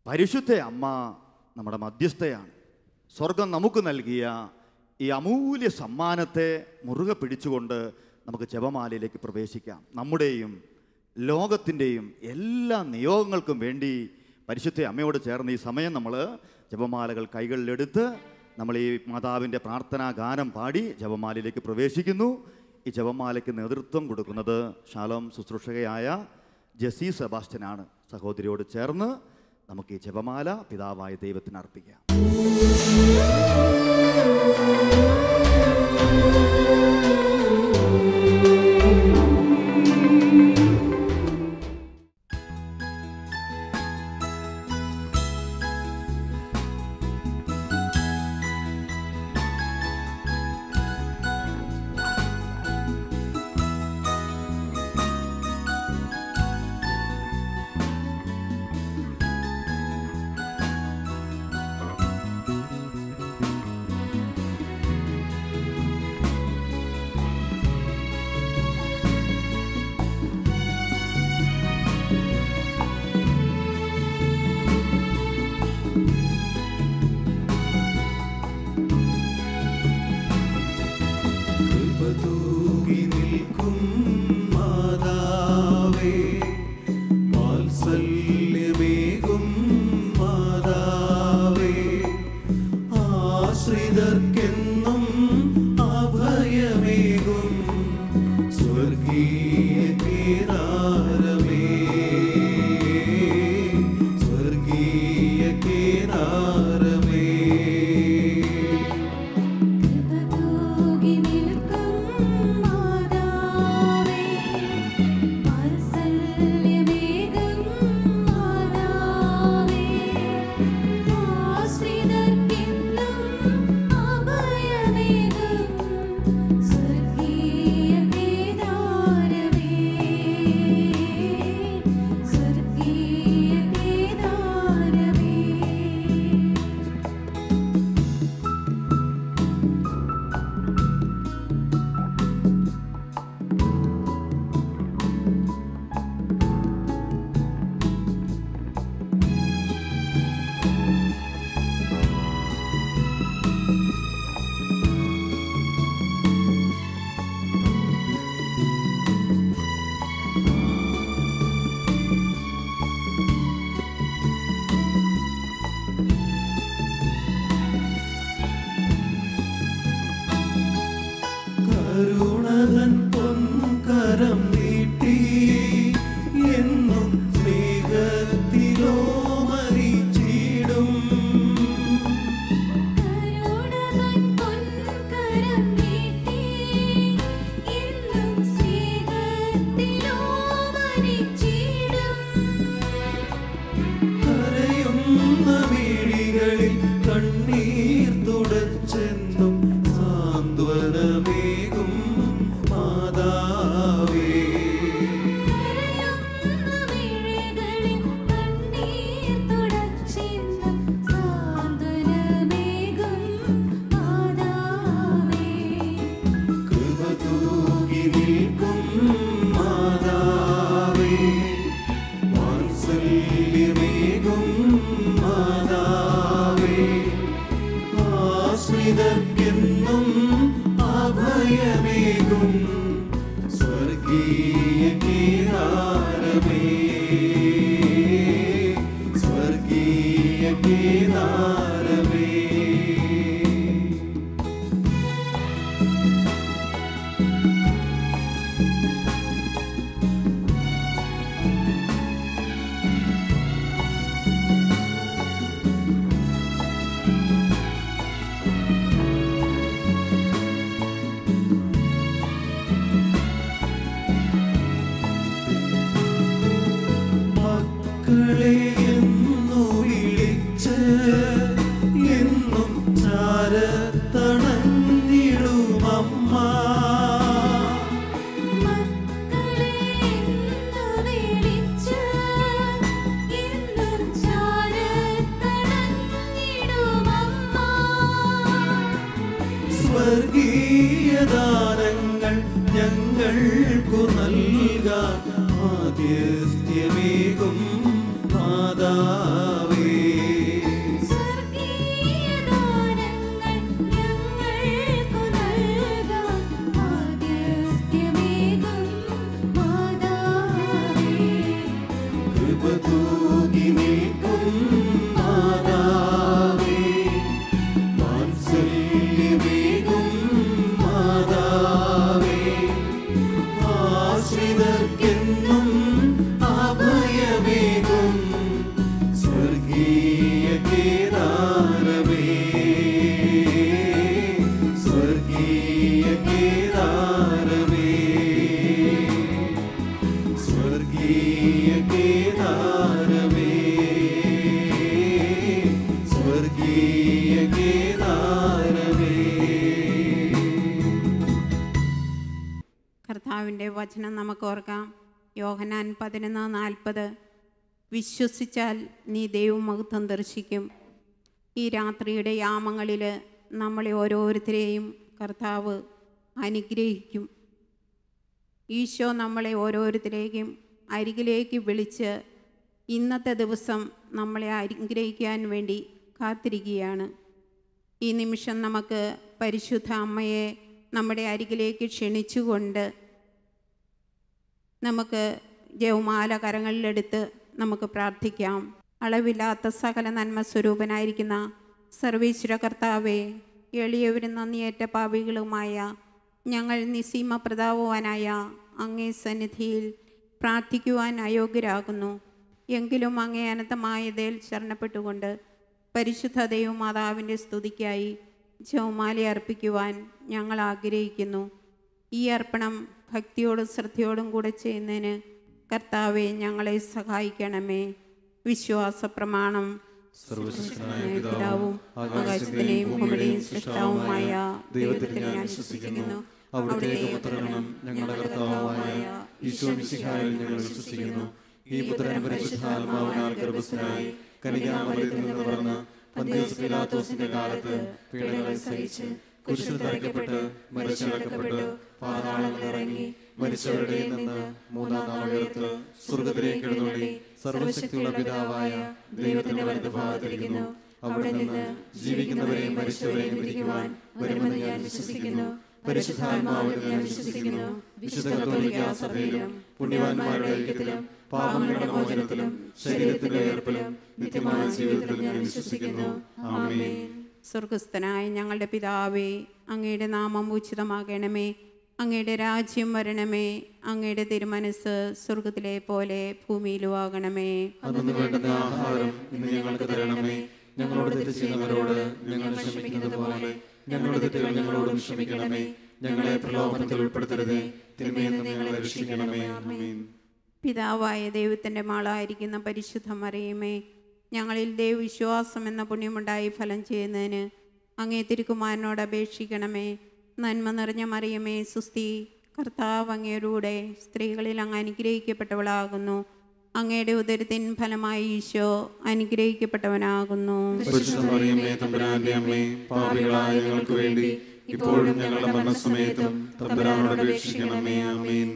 പരിശുദ്ധ അമ്മ നമ്മുടെ മധ്യസ്ഥയാണ്. സ്വർഗം നമുക്ക് നൽകിയ ഈ അമൂല്യ സമ്മാനത്തെ മുറുകെ പിടിച്ചുകൊണ്ട് നമുക്ക് ജപമാലയിലേക്ക് പ്രവേശിക്കാം. നമ്മുടെയും ലോകത്തിൻ്റെയും എല്ലാ നിയോഗങ്ങൾക്കും വേണ്ടി പരിശുദ്ധ അമ്മയോട് ചേർന്ന് ഈ സമയം നമ്മൾ ജപമാലകൾ കൈകളിലെടുത്ത് നമ്മൾ ഈ മാതാവിൻ്റെ പ്രാർത്ഥനാ ഗാനം പാടി ജപമാലയിലേക്ക് പ്രവേശിക്കുന്നു. ഈ ജപമാലയ്ക്ക് നേതൃത്വം കൊടുക്കുന്നത് ശാലോം ശുശ്രൂഷകയായ ജെസി സെബാസ്റ്റ്യനാണ്. സഹോദരിയോട് ചേർന്ന് നമുക്ക് ഈ ജപമാല പിതാവായ ദൈവത്തിന് അർപ്പിക്കാം. കർത്താവിൻ്റെ വചനം നമുക്ക് ഓർക്കാം. യോഹന്നാൻ 11:40. വിശ്വസിച്ചാൽ നീ ദൈവമഹത്വം ദർശിക്കും. ഈ രാത്രിയുടെ യാമങ്ങളിൽ നമ്മളെ ഓരോരുത്തരെയും കർത്താവ് അനുഗ്രഹിക്കും. ഈശോ നമ്മളെ ഓരോരുത്തരെയും അരികിലേക്ക് വിളിച്ച് ഇന്നത്തെ ദിവസം നമ്മളെ അനുഗ്രഹിക്കാൻ വേണ്ടി കാത്തിരിക്കുകയാണ്. ഈ നിമിഷം നമുക്ക് പരിശുദ്ധ അമ്മയെ നമ്മുടെ അരികിലേക്ക് ക്ഷണിച്ചുകൊണ്ട് നമുക്ക് ജപമാല കരങ്ങളിലെടുത്ത് നമുക്ക് പ്രാർത്ഥിക്കാം. അളവില്ലാത്ത സകല നന്മ സ്വരൂപനായിരിക്കുന്ന സർവീശ്വര കർത്താവേ, എളിയവരും നന്ദിയേറ്റ പാപികളുമായ ഞങ്ങൾ നിസ്സീമ പ്രതാപവാനായ അങ്ങേ സന്നിധിയിൽ പ്രാർത്ഥിക്കുവാൻ അയോഗ്യരാകുന്നു. എങ്കിലും അങ്ങേ അനന്തമായതിൽ ശരണപ്പെട്ടുകൊണ്ട് പരിശുദ്ധ ദൈവമാതാവിൻ്റെ സ്തുതിക്കായി ജപമാല അർപ്പിക്കുവാൻ ഞങ്ങൾ ആഗ്രഹിക്കുന്നു. ഈ അർപ്പണം ഭക്തിയോടും ശ്രദ്ധയോടും കൂടെ ചെയ്യുന്നതിന് കർത്താവെ ഞങ്ങളെ സഹായിക്കണമേ. വിശ്വാസ പ്രമാണം. പിതാവും ആകാശത്തിനെയും ഭൂമിയുടെയും സൃഷ്ടാവുമായ ദൈവത്തിൽ ഞാൻ വിശ്വസിക്കുന്നു. അവിടുത്തെ പുത്രനും ഞങ്ങളുടെ കർത്താവുമായ ഈശോ മിശിഹായിൽ ഞങ്ങൾ വിശ്വസിക്കുന്നു. ഈ പുത്രൻ പരിശുദ്ധാത്മാവിനാൽ ഗർഭസ്ഥനായി കന്യകാമറിയത്തിൽ നിന്ന് പിറന്ന് പന്തിയോസ് പീലാത്തോസിന്റെ കാലത്ത് പീഡകൾ സഹിച്ച് കുരിശിൽ തറയ്ക്കപ്പെട്ട് മരിച്ചടക്കപ്പെട്ട് പാതാളങ്ങളിൽ ഇറങ്ങി മരിച്ചവരുടെ നിന്ന് മൂന്നാം നാൾ ഉയർത്ത് സ്വർഗ്ഗത്തിലേക്ക് എഴുന്നള്ളി സർവശക്തിയുള്ള പിതാവായ ദൈവത്തിന്റെ വലതുഭാഗത്തിരിക്കുന്നു. അവിടെ നിന്ന് ജീവിക്കുന്നവരെയും മരിച്ചവരെയും വിധിക്കുവാൻ വരുമെന്ന് ഞാൻ വിശ്വസിക്കുന്നു. പരിശുദ്ധാത്മാവിൽ ഞാൻ വിശ്വസിക്കുന്നു. വിശുദ്ധ കത്തോലിക്കാ സഭയിലും പുണ്യവാന്മാരുടെ ഐക്യത്തിലും പാപങ്ങളുടെ മോചനത്തിലും ശരീരത്തിന്റെ ഉയർപ്പിലും നിത്യമായ ജീവിതത്തിലും ഞാൻ വിശ്വസിക്കുന്നു. ആമേൻ. സ്വർഗസ്ഥനായ ഞങ്ങളുടെ പിതാവേ, അങ്ങയുടെ നാമം ഉചിതമാകണമേ. അങ്ങയുടെ രാജ്യം വരണമേ. അങ്ങയുടെ തിരുമനസ് സ്വർഗത്തിലെ പോലെ ഭൂമിയിലും ആകണമേ. അന്നു വേണ്ടുന്ന ആഹാരം ഇന്ന് ഞങ്ങൾക്ക് തരണമേ. ഞങ്ങളോട് തെറ്റ് ചെയ്യുന്നവരോട് ഞങ്ങൾ ക്ഷമിക്കുന്നത് പോലെ ഞങ്ങളുടെ തെറ്റുകൾ ഞങ്ങളോടും ക്ഷമിക്കണമേ. ഞങ്ങളെ പ്രലോഭനത്തിൽ ഉൾപ്പെടുത്തരുതേ, തിന്മയിൽ നിന്ന് ഞങ്ങളെ രക്ഷിക്കണമേ. ആമേൻ. പിതാവായ ദൈവത്തിൻ്റെ മകളായിരിക്കുന്ന പരിശുദ്ധ മറിയമേ, ഞങ്ങളിൽ ദൈവവിശ്വാസം എന്ന പുണ്യമുണ്ടായി ഫലം ചെയ്യുന്നതിന് അങ്ങേ തിരുക്കുമാരനോട് അപേക്ഷിക്കണമേ. നന്മ നിറഞ്ഞ മറിയമേ സ്വസ്തി, കർത്താവ് അങ്ങയോടുകൂടെ സ്ത്രീകളിൽ അങ്ങ് അനുഗ്രഹിക്കപ്പെട്ടവളാകുന്നു. അങ്ങയുടെ ഉദരത്തിൻ ഫലമായി ഈശോ അനുഗ്രഹിക്കപ്പെട്ടവനാകുന്നു. പാപികളായ ഞങ്ങൾക്ക് വേണ്ടി ഇപ്പോഴും ഞങ്ങളുടെ മരണസമയത്തും തമ്പുരാനോട് അപേക്ഷിക്കണമേ. ആമേൻ.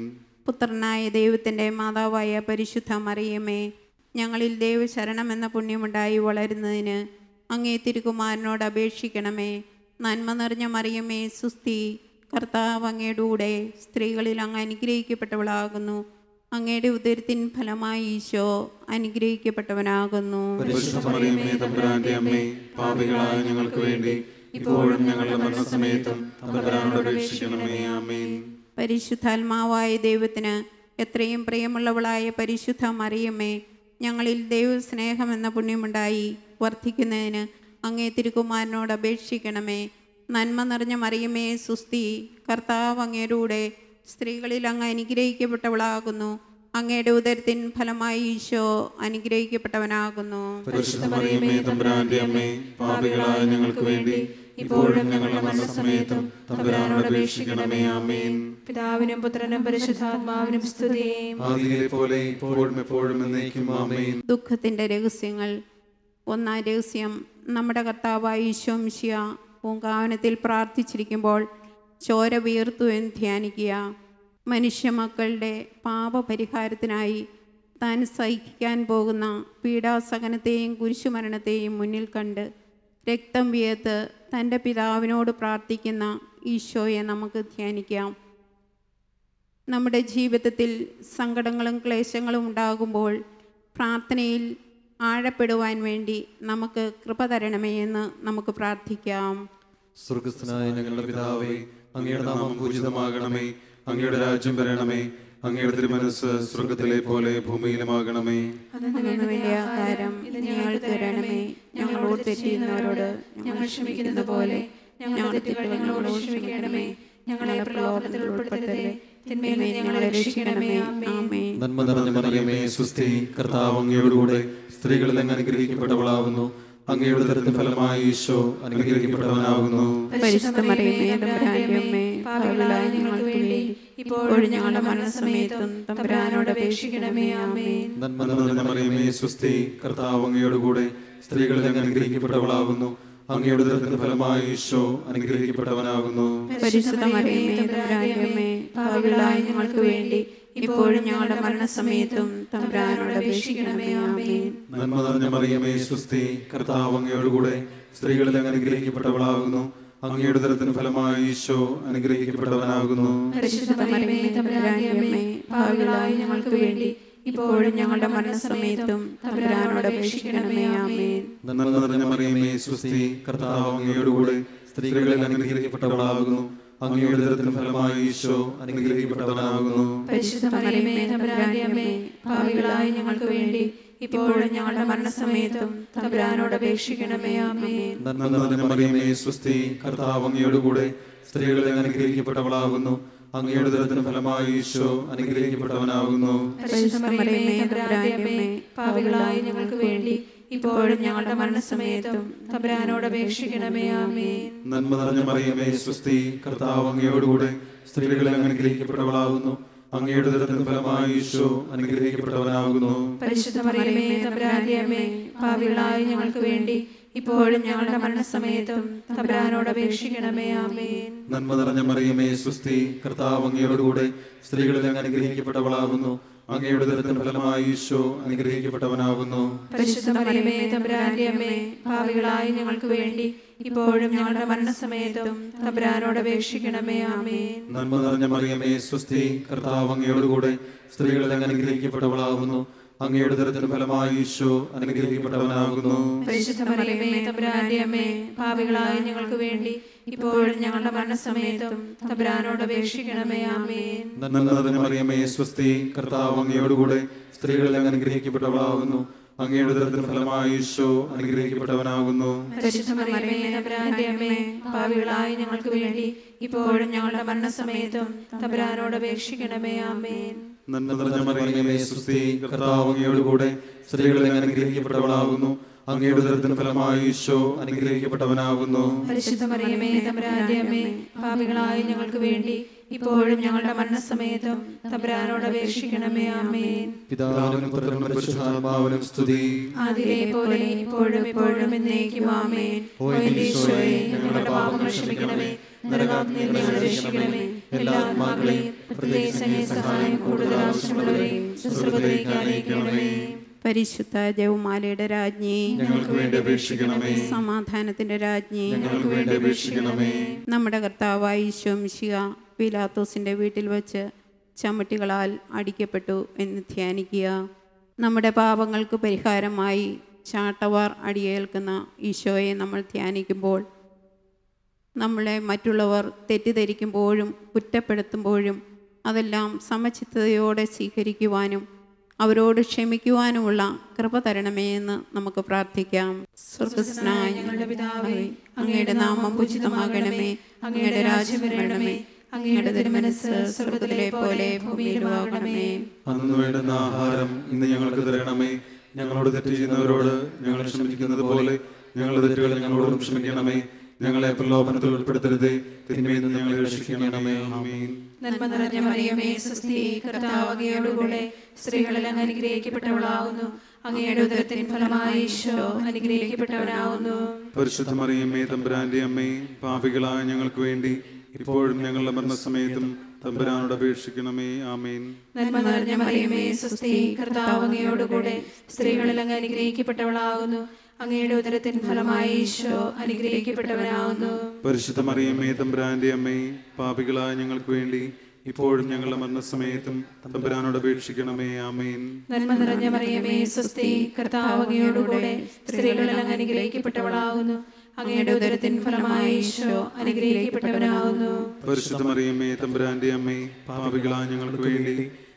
പുത്രനായ ദൈവത്തിൻ്റെ മാതാവായ പരിശുദ്ധ മറിയമേ, ഞങ്ങളിൽ ദൈവശരണം എന്ന പുണ്യമുണ്ടായി വളരുന്നതിന് അങ്ങേ തിരുക്കുമാരനോട് അപേക്ഷിക്കണമേ. നന്മ നിറഞ്ഞ മറിയമേ സുസ്തി, കർത്താവ് അങ്ങയുടെ കൂടെ സ്ത്രീകളിൽ അങ്ങ് അനുഗ്രഹിക്കപ്പെട്ടവളാകുന്നു. അങ്ങയുടെ ഉദരത്തിൻ ഫലമായി ഈശോ അനുഗ്രഹിക്കപ്പെട്ടവനാകുന്നു. പാപികളായ ഞങ്ങൾക്ക് വേണ്ടി ഇപ്പോഴും ഞങ്ങളുടെ മരണസമയത്തും തമ്പുരാനോട് അപേക്ഷിക്കണമേ. ആമേൻ. പരിശുദ്ധാത്മാവായ ദൈവത്തിന് എത്രയും പ്രിയമുള്ളവളായ പരിശുദ്ധ മറിയമ്മേ, ഞങ്ങളിൽ ദൈവസ്നേഹം എന്ന പുണ്യമുണ്ടായി വർദ്ധിക്കുന്നതിന് അങ്ങേ തിരുക്കുമാരനോട് അപേക്ഷിക്കണമേ. നന്മ നിറഞ്ഞ മറിയമേ സുസ്തി, കർത്താവ് അങ്ങയുടെ സ്ത്രീകളിൽ അങ്ങ് അനുഗ്രഹിക്കപ്പെട്ടവളാകുന്നു. അങ്ങയുടെ ഉദരത്തിൻ ഫലമായി ഈശോ അനുഗ്രഹിക്കപ്പെട്ടവനാകുന്നു. പാപികളായ ഞങ്ങൾക്ക് വേണ്ടി ഇപ്പോഴും ഞങ്ങളുടെ മരണസമയത്തും തമ്പുരാനോട് അപേക്ഷിക്കണമേ. ആമേൻ. പിതാവിനും പുത്രനും പരിശുദ്ധാത്മാവിനും സ്തുതി. ആദിയിലെ പോലെ ഇപ്പോഴും എപ്പോഴും എന്നേക്കും. ആമേൻ. ദുഃഖത്തിൻ്റെ രഹസ്യങ്ങൾ. ഒന്നാം രഹസ്യം, നമ്മുടെ കർത്താവായ ഈശോ മിശിഹാ പൂങ്കാവനത്തിൽ പ്രാർത്ഥിച്ചിരിക്കുമ്പോൾ ചോര വീർത്തു എന്ന് ധ്യാനിക്കുക. മനുഷ്യ മക്കളുടെ പാപപരിഹാരത്തിനായി താൻ സഹിക്കാൻ പോകുന്ന പീഡാസഹനത്തെയും കുരിശുമരണത്തെയും മുന്നിൽ കണ്ട് രക്തം വിയർത്ത് തൻ്റെ പിതാവിനോട് പ്രാർത്ഥിക്കുന്ന ഈശോയെ നമുക്ക് ധ്യാനിക്കാം. നമ്മുടെ ജീവിതത്തിൽ സങ്കടങ്ങളും ക്ലേശങ്ങളും ഉണ്ടാകുമ്പോൾ പ്രാർത്ഥനയിൽ ആഴപ്പെടുവാൻ വേണ്ടി നമുക്ക് കൃപ തരണമേ എന്ന് നമുക്ക് പ്രാർത്ഥിക്കാം. സ്വർഗ്ഗസ്ഥനായ ഞങ്ങളുടെ പിതാവേ, അങ്ങയുടെ നാമം പൂജിതമാകണമേ. അങ്ങയുടെ രാജ്യം വരണമേ. അങ്ങയുടെ തിരുമനസ് സ്വർഗ്ഗത്തിലെ പോലെ ഭൂമിയിലുമാകണമേ. വേണ്ടിയ ആഹാരം ഞങ്ങൾക്ക് തരണമേ. ഞങ്ങളോട് തെറ്റിയുന്നവരോട് ഞങ്ങൾ ക്ഷമിക്കുന്നത് പോലെ ഞങ്ങളുടെ തെറ്റുകളോട് ക്ഷമിക്കണമേ. ഞങ്ങളെ പ്രലോഭനത്തിൽ ഉൾപ്പെടുത്തരുതേ, തിന്മയിൽ നിന്ന് ഞങ്ങളെ രക്ഷിക്കണമേ. ആമേൻ. നന്മ നിറഞ്ഞ മറിയമേ സ്വസ്തി, കർത്താവ് അങ്ങയോടുകൂടെ സ്ത്രീകളിൽ അങ്ങ് അനുഗ്രഹിക്കപ്പെട്ടവളാകുന്നു. അങ്ങയുടെ ഉദരത്തിൻ ഫലമായി ഈശോ അനുഗ്രഹിക്കപ്പെട്ടവനാകുന്നു. പരിശുദ്ധ മറിയമേ തമ്പുരാന്റെ അമ്മേ, പാപികളായ ഞങ്ങൾക്ക് വേണ്ടി ഇപ്പോഴും ഞങ്ങളുടെ മരണസമയത്തും തമ്പുരാനോട് അപേക്ഷിക്കണമേ. ആമേൻ. നന്മ നിറഞ്ഞ മറിയമേ സ്വസ്തി, കർത്താവ് അങ്ങയോടുകൂടെ സ്ത്രീകളിൽ അങ്ങ് അനുഗ്രഹിക്കപ്പെട്ടവളാകുന്നു. അങ്ങയുടെ ഉദരത്തിൻ ഫലമായി ഈശോ അനുഗ്രഹിക്കപ്പെട്ടവനാകുന്നു. പരിശുദ്ധ മറിയമേ തമ്പുരാന്റെ അമ്മേ, പാപികളായ ഞങ്ങൾക്ക് വേണ്ടി ഇപ്പോഴും ഞങ്ങളുടെ മരണസമയത്തും തമ്പുരാനോട് അപേക്ഷിക്കണമേ. ആമേൻ. നന്മ നിറഞ്ഞ മറിയമേ സ്വസ്തി, കർത്താവ് അങ്ങയോടുകൂടെ സ്ത്രീകളിൽ അങ്ങ് അനുഗ്രഹിക്കപ്പെട്ടവളാകുന്നു. അങ്ങയുടെ ഉദരത്തിൻ ഫലമായി ഈശോ അനുഗ്രഹിക്കപ്പെട്ടവനാകുന്നു. പരിശുദ്ധ മറിയമേ തമ്പുരാന്റെ അമ്മേ, പാപികളായ ഞങ്ങൾക്ക് വേണ്ടി ഇപ്പോഴും ഞങ്ങളുടെ മരണസമയത്തും തമ്പുരാനോട് അപേക്ഷിക്കണമേ. ആമേൻ. നന്മ നിറഞ്ഞ മറിയമേ സ്വസ്തി, കർത്താവ് അങ്ങയോടുകൂടെ സ്ത്രീകളിൽ അനുഗ്രഹിക്കപ്പെട്ടവളാകുന്നു. അങ്ങയുടെ ഉദരത്തിൻ ഫലമായി ഈശോ അനുഗ്രഹിക്കപ്പെട്ടവനാകുന്നു. പരിശുദ്ധ മറിയമേ തമ്പുരാന്റെ അമ്മേ, പാപികളായ ഞങ്ങൾക്ക് വേണ്ടി ഇപ്പോഴും ഞങ്ങളുടെ മരണസമയത്തും തമ്പുരാനോട് അപേക്ഷിക്കണമേ. ആമേൻ. നന്മ നിറഞ്ഞ മറിയമേ സ്വസ്തി, കർത്താവ് അങ്ങയോടുകൂടെ സ്ത്രീകളിൽ അനുഗ്രഹിക്കപ്പെട്ടവളാകുന്നു. അങ്ങയുടെ ഉദരത്തിൻ ഫലമായി ഈശോ അനുഗ്രഹിക്കപ്പെട്ടവനാകുന്നു. പരിശുദ്ധ മറിയമേ തമ്പുരാന്റെ അമ്മേ, പാപികളായ ഞങ്ങൾക്ക് വേണ്ടി ഇപ്പോഴും ഞങ്ങളുടെ മരണസമയത്തും തമ്പുരാനോട് അപേക്ഷിക്കണമേ. ആമേൻ. നന്മ നിറഞ്ഞ മറിയമേ സ്വസ്തി, കർത്താവ് അങ്ങയോടുകൂടെ സ്ത്രീകളിൽ അനുഗ്രഹിക്കപ്പെട്ടവളാകുന്നു. അങ്ങയുടെ ഉദരത്തിൻ ഫലമായി ഈശോ അനുഗ്രഹിക്കപ്പെട്ടവനാകുന്നു. പരിശുദ്ധ മറിയമേ തമ്പുരാന്റെ അമ്മേ, പാപികളായ ഞങ്ങൾക്ക് വേണ്ടി ഇപ്പോഴും ഞങ്ങളുടെ മരണസമയത്തും തമ്പുരാനോട് അപേക്ഷിക്കണമേ. ആമേൻ. നന്മ നിറഞ്ഞ മറിയമേ സ്വസ്തി, കർത്താവ് അങ്ങയോടുകൂടെ സ്ത്രീകളിൽ അനുഗ്രഹിക്കപ്പെട്ടവളാകുന്നു. അങ്ങയുടെ ഉദരത്തിൻ ഫലമായി ഈശോ അനുഗ്രഹിക്കപ്പെട്ടവനാകുന്നു. പരിശുദ്ധ മറിയമേ തമ്പുരാന്റെ അമ്മേ, പാപികളായ ഞങ്ങൾക്ക് വേണ്ടി ഇപ്പോഴും ഞങ്ങളുടെ മരണസമയത്തും തമ്പുരാനോട് അപേക്ഷിക്കണമേ. ആമേൻ. നന്മ നിറഞ്ഞ മറിയമേ സ്വസ്തി, കർത്താവ് അങ്ങയോടുകൂടെ സ്ത്രീകളിൽ അനുഗ്രഹിക്കപ്പെട്ടവളാകുന്നു. അങ്ങയുടെ ഉദരത്തിൻ ഫലമായി ഈശോ അനുഗ്രഹിക്കപ്പെട്ടവനാകുന്നു. പരിശുദ്ധ മറിയമേ തമ്പുരാന്റെ അമ്മേ, പാപികളായ ഞങ്ങൾക്ക് വേണ്ടി ഇപ്പോഴും ഞങ്ങളുടെ മരണസമയത്തും തമ്പുരാനോട് അപേക്ഷിക്കണമേ. ആമേൻ. നന്മ നിറഞ്ഞ മറിയമേ സ്വസ്തി, കർത്താവ് അങ്ങയോടുകൂടെ സ്ത്രീകളിൽ അനുഗ്രഹിക്കപ്പെട്ടവളാകുന്നു. അങ്ങയുടെ ഉദരത്തിൻ ഫലമായി ഈശോ അനുഗ്രഹിക്കപ്പെട്ടവനാകുന്നു. പരിശുദ്ധ മറിയമേ തമ്പുരാന്റെ അമ്മേ, പാപികളായ ഞങ്ങൾക്ക് വേണ്ടി ഇപ്പോഴും ഞങ്ങളുടെ മരണസമയത്തും തമ്പുരാനോട് അപേക്ഷിക്കണമേ. ആമേൻ. നന്മ നിറഞ്ഞ മറിയമേ സ്വസ്തി, കർത്താവ് അങ്ങയോടുകൂടെ സ്ത്രീകളിൽ അനുഗ്രഹിക്കപ്പെട്ടവളാകുന്നു. അങ്ങയുടെ ഉദരത്തിൻ ഫലമായി ഈശോ അനുഗ്രഹിക്കപ്പെട്ടവനാകുന്നു. പരിശുദ്ധ മറിയമേ തമ്പുരാന്റെ അമ്മേ, പാപികളായ ഞങ്ങൾക്ക് വേണ്ടി ഇപ്പോഴും ഞങ്ങളുടെ മരണസമയത്തും തമ്പുരാനോട് അപേക്ഷിക്കണമേ. ആമേൻ. പിതാവിനും പുത്രനും പരിശുദ്ധാത്മാവിനും സ്തുതി. ആദിയിലെ പോലെ ഇപ്പോഴും എപ്പോഴും എന്നേക്കും. ആമേൻ. ഓ എന്റെ ഈശോയെ, ഞങ്ങളുടെ പാപങ്ങൾ ക്ഷമിക്കണമേ, നരകാഗ്നിയിൽ നിന്ന് ഞങ്ങളെ രക്ഷിക്കണമേ, എല്ലാ ആത്മാക്കളെയും പ്രത്യേകിച്ച് സഹായം കൂടുതൽ ആവശ്യമുള്ളവരെയും ശുശ്രൂഷയിലേക്ക് അയക്കണമേ. പരിശുദ്ധ ജപമാലയുടെ രാജ്ഞി, ഞങ്ങൾക്ക് വേണ്ടി അപേക്ഷിക്കണമേ. സമാധാനത്തിന്റെ രാജ്ഞി, ഞങ്ങൾക്ക് വേണ്ടി അപേക്ഷിക്കണമേ. നമ്മുടെ കർത്താവായ ഈശോ മിശിഹ പീലാത്തോസിന്റെ വീട്ടിൽ വച്ച് ചമ്മട്ടികളാൽ അടിക്കപ്പെട്ടു എന്ന് ധ്യാനിക്കുക. നമ്മുടെ പാപങ്ങൾക്ക് പരിഹാരമായി ചാട്ടവാർ അടിയേൽക്കുന്ന ഈശോയെ നമ്മൾ ധ്യാനിക്കുമ്പോൾ നമ്മളെ മറ്റുള്ളവർ തെറ്റിദ്ധരിക്കുമ്പോഴും കുറ്റപ്പെടുത്തുമ്പോഴും അതെല്ലാം സമചിത്തതയോടെ സ്വീകരിക്കുവാനും അവരോട് ക്ഷമിക്കുവാനുമുള്ള കൃപ തരണമേ എന്ന് നമുക്ക് പ്രാർത്ഥിക്കാം. സ്വർഗ്ഗസ്ഥനായ ഞങ്ങളുടെ പിതാവേ, അങ്ങയുടെ നാമം പൂജിതമാകണമേ, അങ്ങയുടെ രാജ്യം വരണമേ, അങ്ങയുടെ തിരുമനസ്സ് സ്വർഗ്ഗത്തിലെ പോലെ ഭൂമിയിലുമാകണമേ. അന്നു വേണ്ടുന്ന ആഹാരം ഇന്ന് ഞങ്ങൾക്ക് തരണമേ. ഞങ്ങളോട് തെറ്റ് ചെയ്യുന്നവരോട് ഞങ്ങൾ ക്ഷമിക്കുന്നത് പോലെ ഞങ്ങളുടെ തെറ്റുകൾ ഞങ്ങളോടും ക്ഷമിക്കണമേ. ഞങ്ങളെ പ്രലോഭനത്തിൽ ഉൾപ്പെടുത്തരുതേ, തിന്മയിൽ നിന്ന് ഞങ്ങളെ രക്ഷിക്കണമേ. ആമേൻ. നന്മ നിറഞ്ഞ മറിയമേ സ്വസ്തി, കർത്താവ് അങ്ങയോടുകൂടെ സ്ത്രീകളിൽ അങ്ങ് അനുഗ്രഹിക്കപ്പെട്ടവളാകുന്നു. അങ്ങയുടെ ഉദരത്തിൻ ഫലമായി ഈശോ അനുഗ്രഹിക്കപ്പെട്ടവനാകുന്നു. പരിശുദ്ധ മറിയമ്മേ തമ്പുരാന്റെ അമ്മേ, പാപികളായ ഞങ്ങൾക്ക് വേണ്ടി ഇപ്പോഴും ഞങ്ങളുടെ മരണസമയത്തും തമ്പുരാനോട് അപേക്ഷിക്കണമേ. ആമേൻ. നന്മ നിറഞ്ഞ മറിയമേ സ്വസ്തി, കർത്താവ് അങ്ങയോടുകൂടെ സ്ത്രീകളിൽ അങ്ങ് അനുഗ്രഹിക്കപ്പെട്ടവളാകുന്നു. അങ്ങയുടെ ഉദരത്തിൻ ഫലമായി ഈശോ അനുഗ്രഹിക്കപ്പെട്ടവനാകുന്നു. പരിശുദ്ധ മറിയമ്മേ തമ്പുരാന്റെ അമ്മേ, പാപികളായ ഞങ്ങൾക്ക് വേണ്ടി ഇപ്പോഴും ഞങ്ങളുടെ മരണസമയത്തും തമ്പുരാനോട് അപേക്ഷിക്കണമേ. ആമേൻ. നന്മ നിറഞ്ഞ മറിയമേ സ്വസ്തി, കർത്താവ് അങ്ങയോടുകൂടെ സ്ത്രീകളിൽ അങ്ങ് അനുഗ്രഹിക്കപ്പെട്ടവളാകുന്നു. അങ്ങയുടെ ഉദരത്തിൻ ഫലമായി ഈശോ അനുഗ്രഹിക്കപ്പെട്ടവനാകുന്നു. പരിശുദ്ധ മറിയമ്മേ തമ്പുരാന്റെ അമ്മേ, പാപികളായ ഞങ്ങൾക്ക് വേണ്ടി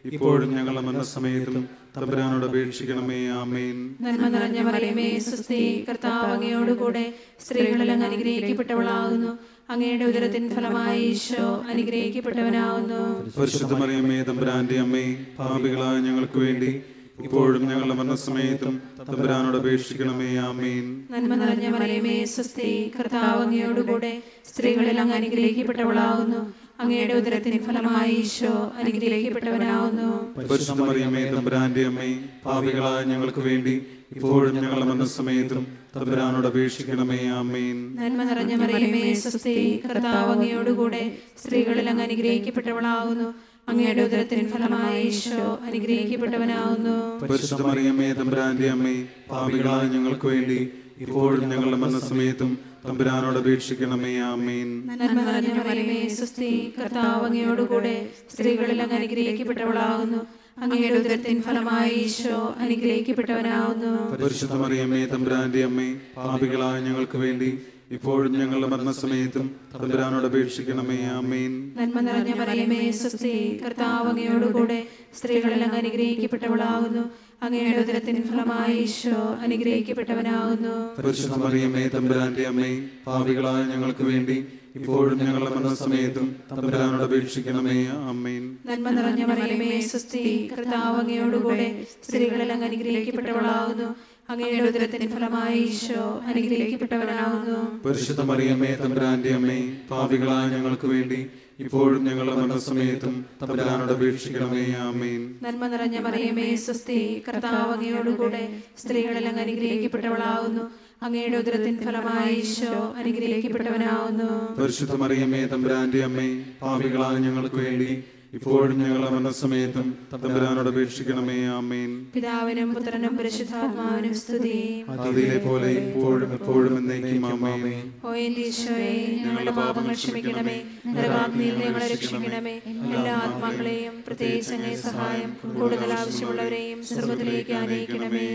ഇപ്പോഴും ഞങ്ങളുടെ മരണസമയത്തും തമ്പുരാനോട് അപേക്ഷിക്കണമേ. ആമേൻ. നന്മ നിറഞ്ഞ മറിയമേ സ്വസ്തി, കർത്താവ് അങ്ങയോടുകൂടെ സ്ത്രീകളിൽ അങ്ങ് അനുഗ്രഹിക്കപ്പെട്ടവളാകുന്നു. അങ്ങയുടെ ഉദരത്തിൻ ഫലമായി ഈശോ അനുഗ്രഹിക്കപ്പെട്ടവനാകുന്നു. പരിശുദ്ധ മറിയമ്മേ തമ്പുരാന്റെ അമ്മേ, പാപികളായ ഞങ്ങൾക്ക് വേണ്ടി ഇപ്പോഴും ഞങ്ങളുടെ മരണസമയത്തും തമ്പുരാനോട് അപേക്ഷിക്കണമേ. ആമേൻ. നന്മ നിറഞ്ഞ മറിയമേ സ്വസ്തി, കർത്താവ് അങ്ങയോടുകൂടെ സ്ത്രീകളിൽ അങ്ങ് അനുഗ്രഹിക്കപ്പെട്ടവളാകുന്നു. അങ്ങയുടെ ഉദരത്തിൻ ഫലമായി ഈശോ അനുഗ്രഹിക്കപ്പെട്ടവനാകുന്നു. പരിശുദ്ധ മറിയമേ തമ്പുരാന്റെ അമ്മേ, പാപികളായ ഞങ്ങൾക്ക് വേണ്ടി ഇപ്പോഴും ഞങ്ങളുടെ മരണസമയത്തും തമ്പുരാനോട് അപേക്ഷിക്കണമേ. ആമേൻ. നന്മ നിറഞ്ഞ മറിയമേ സ്വസ്തി, കർത്താവ് അങ്ങയോടുകൂടെ സ്ത്രീകളിൽ അങ്ങ് അനുഗ്രഹിക്കപ്പെട്ടവളാകുന്നു. അങ്ങയുടെ ഉദരത്തിൻ ഫലമായി ഈശോ അനുഗ്രഹിക്കപ്പെട്ടവനാകുന്നു. പരിശുദ്ധ മറിയമേ തമ്പുരാന്റെ അമ്മേ, പാപികളായ ഞങ്ങൾക്ക് വേണ്ടി ഇപ്പോഴും ഞങ്ങളുടെ മരണസമയത്തും തമ്പുരാനോട് അപേക്ഷിക്കണമേ. ആമേൻ. നന്മ നിറഞ്ഞ മറിയമേ സ്വസ്തി, കർത്താവ് അങ്ങയോടുകൂടെ സ്ത്രീകളിൽ അങ്ങ് അനുഗ്രഹിക്കപ്പെട്ടവളാകുന്നു. അങ്ങയുടെ ഉദരത്തിൻ ഫലമായി ഈശോ അനുഗ്രഹിക്കപ്പെട്ടവനാകുന്നു. പരിശുദ്ധ മറിയമേ തമ്പുരാന്റെ അമ്മേ, പാപികളായ ഞങ്ങൾക്ക് വേണ്ടി ഇപ്പോഴും ഞങ്ങളുടെ മരണസമയത്തും തമ്പുരാനോട് അപേക്ഷിക്കണമേ. ആമേൻ. നന്മ നിറഞ്ഞ മറിയമേ സ്വസ്തി, കർത്താവ് അങ്ങയോടുകൂടെ സ്ത്രീകളിൽ അങ്ങ് അനുഗ്രഹിക്കപ്പെട്ടവളാകുന്നു. അങ്ങയുടെ ഉദരത്തിൻ ഫലമായി ഈശോ അനുഗ്രഹിക്കപ്പെട്ടവനാകുന്നു. പരിശുദ്ധ മറിയമേ തമ്പുരാന്റെ അമ്മേ, പാപികളായ ഞങ്ങൾക്ക് വേണ്ടി ഇപ്പോഴും ഞങ്ങളുടെ മരണസമയത്തും തമ്പുരാനോട് അപേക്ഷിക്കണമേ. ആമേൻ. നന്മ നിറഞ്ഞ മറിയമേ സ്വസ്തി, കർത്താവ് അങ്ങയോടുകൂടെ സ്ത്രീകളിൽ അങ്ങ് അനുഗ്രഹിക്കപ്പെട്ടവളാകുന്നു. അങ്ങയുടെ ഉദരത്തിൻ ഫലമായി ഈശോ അനുഗ്രഹിക്കപ്പെട്ടവനാകുന്നു. പരിശുദ്ധ മറിയമേ തമ്പുരാന്റെ അമ്മേ, പാപികളായ ഞങ്ങൾക്ക് വേണ്ടി ഇപ്പോഴും ഞങ്ങളുടെ മരണസമയത്തും തമ്പുരാനോട് അപേക്ഷിക്കണമേ. ആമേൻ. നന്മ നിറഞ്ഞ മറിയമേ സ്വസ്തി, കർത്താവ് അങ്ങയോടുകൂടെ സ്ത്രീകളിൽ അങ്ങ് അനുഗ്രഹിക്കപ്പെട്ടവളാകുന്നു. അങ്ങയുടെ ഉദരത്തിൻ ഫലമായി ഈശോ അനുഗ്രഹിക്കപ്പെട്ടവനാകുന്നു. പരിശുദ്ധ മറിയമേ തമ്പുരാന്റെ അമ്മേ, പാപികളായ ഞങ്ങൾക്ക് വേണ്ടി ഇപ്പോഴും ഞങ്ങളുടെ മരണസമയത്തും തമ്പുരാനോട് അപേക്ഷിക്കണമേ. ആമേൻ. പിതാവിനും പുത്രനും പരിശുദ്ധാത്മാവിനും സ്തുതി. അതിലെ പോലെ ഇപ്പോഴും എപ്പോഴും എന്നേക്കും. ആമേൻ. ഓ എന്റെ ഈശോയെ, ഞങ്ങളുടെ പാപങ്ങൾ ക്ഷമിക്കണമേ. നരകാഗ്നിയിൽ ഞങ്ങളെ രക്ഷിക്കണമേ. എല്ലാ ആത്മാക്കളെയും പ്രത്യേകിച്ച് അങ്ങേ സഹായം കൂടുതൽ ആവശ്യമുള്ളവരെയും സ്വർഗ്ഗത്തിലേക്ക് ആനയിക്കണമേ.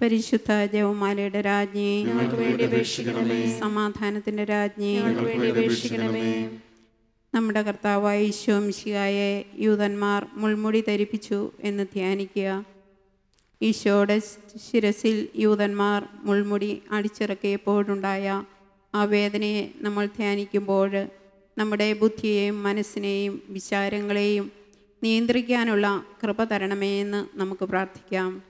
പരിശുദ്ധ ജപമാലയുടെ രാജ്ഞി, ഞങ്ങൾക്ക് വേണ്ടി അപേക്ഷിക്കണമേ. സമാധാനത്തിന്റെ രാജ്ഞി, ഞങ്ങൾക്ക് വേണ്ടി അപേക്ഷിക്കണമേ. നമ്മുടെ കർത്താവായ ഈശോ മിശിഹായെ യൂതന്മാർ മുൾമുടി ധരിപ്പിച്ചു എന്ന് ധ്യാനിക്കുക. ഈശോയുടെ ശിരസിൽ യൂതന്മാർ മുൾമുടി അടിച്ചിറക്കിയപ്പോഴുണ്ടായ ആ വേദനയെ നമ്മൾ ധ്യാനിക്കുമ്പോൾ നമ്മുടെ ബുദ്ധിയെയും മനസ്സിനെയും വിചാരങ്ങളെയും നിയന്ത്രിക്കാനുള്ള കൃപ തരണമേ എന്ന് നമുക്ക് പ്രാർത്ഥിക്കാം.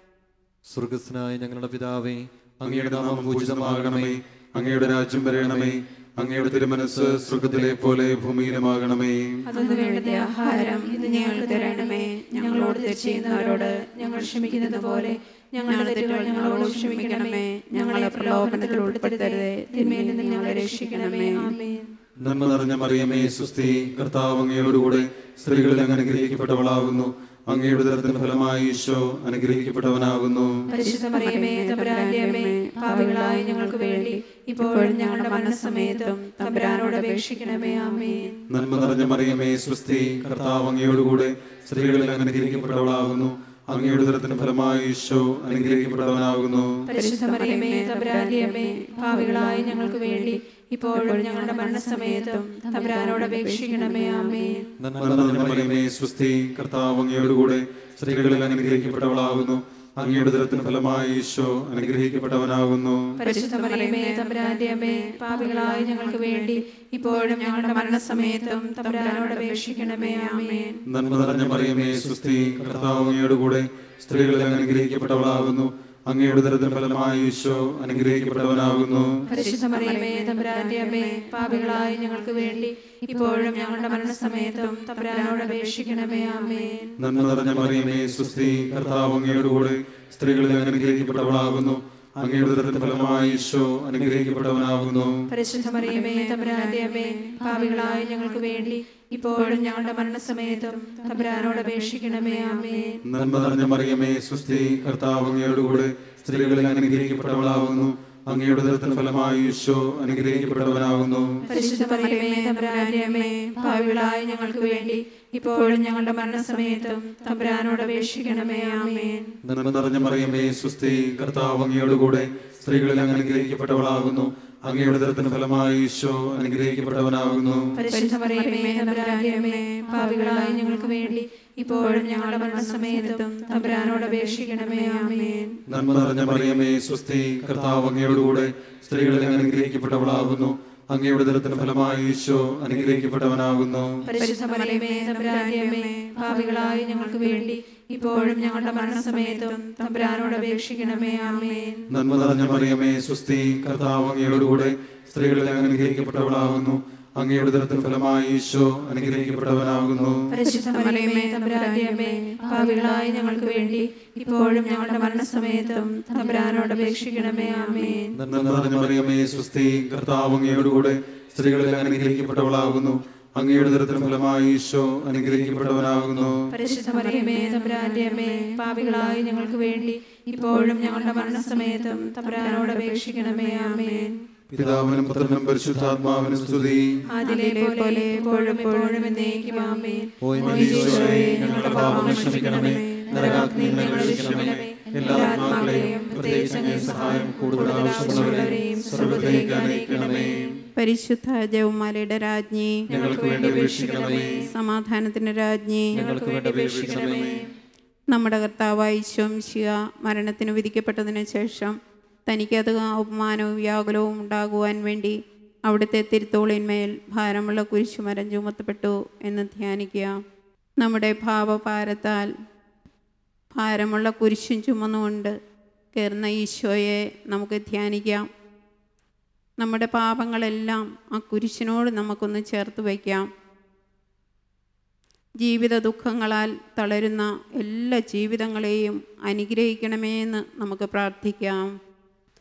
സ്വർഗ്ഗസ്ഥനായ ഞങ്ങളുടെ പിതാവേ, അങ്ങയുടെ നാമം പൂജിതമാകണമേ. അങ്ങയുടെ രാജ്യം വരണമേ. അങ്ങയുടെ തിരുമനസ്സ് സ്വർഗ്ഗത്തിലെ പോലെ ഭൂമിയിലുമാകണമേ. അന്നു വേണ്ട ആഹാരം ഇന്ന് ഞങ്ങൾക്ക് തരണമേ. ഞങ്ങളോട് തെറ്റ് ചെയ്യുന്നവരോട് ഞങ്ങൾ ക്ഷമിക്കുന്നത് പോലെ ഞങ്ങളുടെ തെറ്റുകൾ ഞങ്ങളോട് ക്ഷമിക്കണമേ. ഞങ്ങളെ പ്രലോഭനത്തിൽ ഉൾപ്പെടുത്തരുതേ, തിന്മയിൽ നിന്ന് ഞങ്ങളെ രക്ഷിക്കണമേ. ആമേൻ. നന്മ നിറഞ്ഞ മറിയമേ സ്വസ്തി, കർത്താവ് അങ്ങയോടുകൂടെ സ്ത്രീകളിൽ അങ്ങ് അനുഗ്രഹിക്കപ്പെട്ടവളാകുന്നു. അങ്ങയുടെ ഉദരത്തിൻ ഫലമായി ഈശോ അനുഗ്രഹിക്കപ്പെട്ടവനാകുന്നു. പരിശുദ്ധ മറിയമേ തമ്പുരാന്റെ അമ്മേ, പാപികളായ ഞങ്ങൾക്ക് വേണ്ടി ഇപ്പോഴും ഞങ്ങളുടെ മരണസമയത്തും തമ്പുരാനോട് അപേക്ഷിക്കണമേ. ആമേൻ. നന്മ നിറഞ്ഞ മറിയമേ സ്വസ്തി, കർത്താവ് അങ്ങയോടുകൂടെ സ്ത്രീകളിൽ അങ്ങ് അനുഗ്രഹിക്കപ്പെട്ടവളാകുന്നു. അങ്ങയുടെ ഉദരത്തിൻ ഫലമായി ഈശോ അനുഗ്രഹിക്കപ്പെട്ടവനാകുന്നു. പരിശുദ്ധ മറിയമേ തമ്പുരാന്റെ അമ്മേ, പാപികളായ ഞങ്ങൾക്ക് വേണ്ടി ഇപ്പോഴും ഞങ്ങളുടെ മരണസമയത്തും തമ്പുരാനോട് അപേക്ഷിക്കണമേ. ആമേൻ. നന്മ നിറഞ്ഞ മറിയമേ സ്വസ്തി, കർത്താവ് അങ്ങയോടുകൂടെ സ്ത്രീകളിൽ അനുഗ്രഹിക്കപ്പെട്ടവളാകുന്നു. അങ്ങയുടെ ഉദരത്തിൻ ഫലമായി ഈശോ അനുഗ്രഹിക്കപ്പെട്ടവനാകുന്നു. പരിശുദ്ധ മറിയമേ തമ്പുരാന്റെ അമ്മേ, പാപികളായ ഞങ്ങൾക്ക് വേണ്ടി ഇപ്പോഴും ഞങ്ങളുടെ മരണസമയത്തും തമ്പുരാനോട് അപേക്ഷിക്കണമേ. ആമേൻ. നന്മ നിറഞ്ഞ മറിയമേ സ്വസ്തി, കർത്താവ് അങ്ങയോടുകൂടെ സ്ത്രീകളിൽ അനുഗ്രഹിക്കപ്പെട്ടവളാകുന്നു. അങ്ങയുടെ ഉദരത്തിൻ ഫലമായി ഈശോ അനുഗ്രഹിക്കപ്പെട്ടവനാകുന്നു. പരിശുദ്ധ മറിയമേ തമ്പുരാന്റെ അമ്മേ, പാപികളായ ഞങ്ങൾക്ക് വേണ്ടി ഇപ്പോഴും ഞങ്ങളുടെ മരണസമയത്തും തമ്പുരാനോട് അപേക്ഷിക്കണമേ. ആമേൻ. നന്മ നിറഞ്ഞ മറിയമേ സ്വസ്തി, കർത്താവ് അങ്ങയോടുകൂടെ സ്ത്രീകളിൽ അനുഗ്രഹിക്കപ്പെട്ടവളാകുന്നു. അങ്ങയുടെ ഉദരത്തിൻ ഫലമായി ഈശോ അനുഗ്രഹിക്കപ്പെട്ടവനാകുന്നു. പരിശുദ്ധ മറിയമേ തമ്പുരാന്റെ അമ്മേ, പാപികളായ ഞങ്ങൾക്ക് വേണ്ടി ഇപ്പോഴും ഞങ്ങളുടെ മരണസമയത്തും തമ്പുരാനോട് അപേക്ഷിക്കണമേ. ആമേൻ. നന്മ നിറഞ്ഞ മറിയമേ സ്വസ്തി, കർത്താവ് അങ്ങയോടുകൂടെ സ്ത്രീകളിൽ അനുഗ്രഹിക്കപ്പെട്ടവളാകുന്നു. അങ്ങയുടെ ഉദരത്തിൻ ഫലമായി ഈശോ അനുഗ്രഹിക്കപ്പെട്ടവനാകുന്നു. പരിശുദ്ധ മറിയമേ തമ്പുരാന്റെ അമ്മേ, പാപികളായ ഞങ്ങൾക്ക് വേണ്ടി ഇപ്പോഴും ഞങ്ങളുടെ മരണസമയത്തും തമ്പുരാനോട് അപേക്ഷിക്കണമേ. ആമേൻ. നന്മ നിറഞ്ഞ മറിയമേ സ്വസ്തി, കർത്താവ് അങ്ങയോടുകൂടെ സ്ത്രീകളിൽ അനുഗ്രഹിക്കപ്പെട്ടവളാകുന്നു. അങ്ങയുടെ ഉദരത്തിൻ ഫലമായി ഈശോ അനുഗ്രഹിക്കപ്പെട്ടവനാകുന്നു. പരിശുദ്ധ മറിയമേ തമ്പുരാന്റെ അമ്മേ, പാപികളായ ഞങ്ങൾക്ക് വേണ്ടി ഇപ്പോഴും ഞങ്ങളുടെ മരണസമയത്തും തമ്പുരാനോട് അപേക്ഷിക്കണമേ. ആമേൻ. നന്മ നിറഞ്ഞ മറിയമേ സ്വസ്തി, കർത്താവ് അങ്ങയോടുകൂടെ സ്ത്രീകളിൽ അനുഗ്രഹിക്കപ്പെട്ടവളാകുന്നു. അങ്ങയുടെ ഉദരത്തിൻ ഫലമായി ഈശോ അനുഗ്രഹിക്കപ്പെട്ടവനാകുന്നു. പരിശുദ്ധ മറിയമേ തമ്പുരാന്റെ അമ്മേ, പാപികളായ ഞങ്ങൾക്ക് വേണ്ടി ഇപ്പോഴും ഞങ്ങളുടെ മരണസമയത്തും തമ്പുരാനോട് അപേക്ഷിക്കണമേ. ആമേൻ. നന്മ നിറഞ്ഞ മറിയമേ സ്വസ്തി, കർത്താവ് അങ്ങയോടുകൂടെ സ്ത്രീകളിൽ അങ്ങ് അനുഗ്രഹിക്കപ്പെട്ടവളാകുന്നു. അങ്ങയുടെ ഉദരത്തിൻ ഫലമായി ഈശോ അനുഗ്രഹിക്കപ്പെട്ടവനാകുന്നു. പരിശുദ്ധ മറിയമേ തമ്പുരാന്റെ അമ്മേ, പാപികളായ ഞങ്ങൾക്ക് വേണ്ടി ഇപ്പോഴും ഞങ്ങളുടെ മരണസമയത്തും തമ്പുരാനോട് അപേക്ഷിക്കണമേ. ആമേൻ. നന്മ നിറഞ്ഞ മറിയമേ സ്വസ്തി, കർത്താവ് അങ്ങയോടുകൂടെ സ്ത്രീകളിൽ അങ്ങ് അനുഗ്രഹിക്കപ്പെട്ടവളാകുന്നു. അങ്ങയുടെ ഉദരത്തിൻ ഫലമായി ഈശോ അനുഗ്രഹിക്കപ്പെട്ടവനാകുന്നു. പരിശുദ്ധ മറിയമേ തമ്പുരാന്റെ അമ്മേ, പാപികളായ ഞങ്ങൾക്ക് വേണ്ടി ഇപ്പോഴും ഞങ്ങളുടെ മരണസമയത്തും തമ്പുരാനോട് അപേക്ഷിക്കണമേ. ആമേൻ. പിതാവിനും പുത്രനും പരിശുദ്ധാത്മാവിനും സ്തുതി. അതിലെ പോലെ എപ്പോഴും എപ്പോഴും എന്നേക്കും. ആമേൻ. ഓ ഈശോയെ, ഞങ്ങളുടെ പാപങ്ങൾ ക്ഷമിക്കണമേ, നരകാഗ്നിയിൽ ഞങ്ങളെ രക്ഷിക്കണമേ, എല്ലാ ആത്മാക്കളെയും പ്രത്യേകിച്ച് അങ്ങേ സഹായം കൂടുതൽ ആവശ്യമുള്ളവരെയും സ്വർഗ്ഗത്തിലേക്ക് അനയിക്കണമേ. പരിശുദ്ധ ജപമാലയുടെ രാജ്ഞി, ഞങ്ങൾക്ക് വേണ്ടി അപേക്ഷിക്കണമേ. സമാധാനത്തിന്റെ രാജ്ഞി, ഞങ്ങൾക്ക് വേണ്ടി അപേക്ഷിക്കണമേ. നമ്മുടെ കർത്താവായ ഈശോ മിശിഹ മരണത്തിന് വിധിക്കപ്പെട്ടതിന് ശേഷം തനിക്കത് അപമാനവും വ്യാകുലവും ഉണ്ടാകുവാൻ വേണ്ടി അവിടുത്തെ തിരുത്തോളിന്മേൽ ഭാരമുള്ള കുരിശുമരം ചുമത്തപ്പെട്ടു എന്ന് ധ്യാനിക്കുക. നമ്മുടെ ഭാവഭാരത്താൽ ഭാരമുള്ള കുരിശും ചുമന്നുകൊണ്ട് കയറുന്ന ഈശോയെ നമുക്ക് ധ്യാനിക്കാം. നമ്മുടെ പാപങ്ങളെല്ലാം ആ കുരിശിനോട് നമുക്കൊന്ന് ചേർത്ത് വയ്ക്കാം. ജീവിത ദുഃഖങ്ങളാൽ തളരുന്ന എല്ലാ ജീവിതങ്ങളെയും അനുഗ്രഹിക്കണമേ എന്ന് നമുക്ക് പ്രാർത്ഥിക്കാം.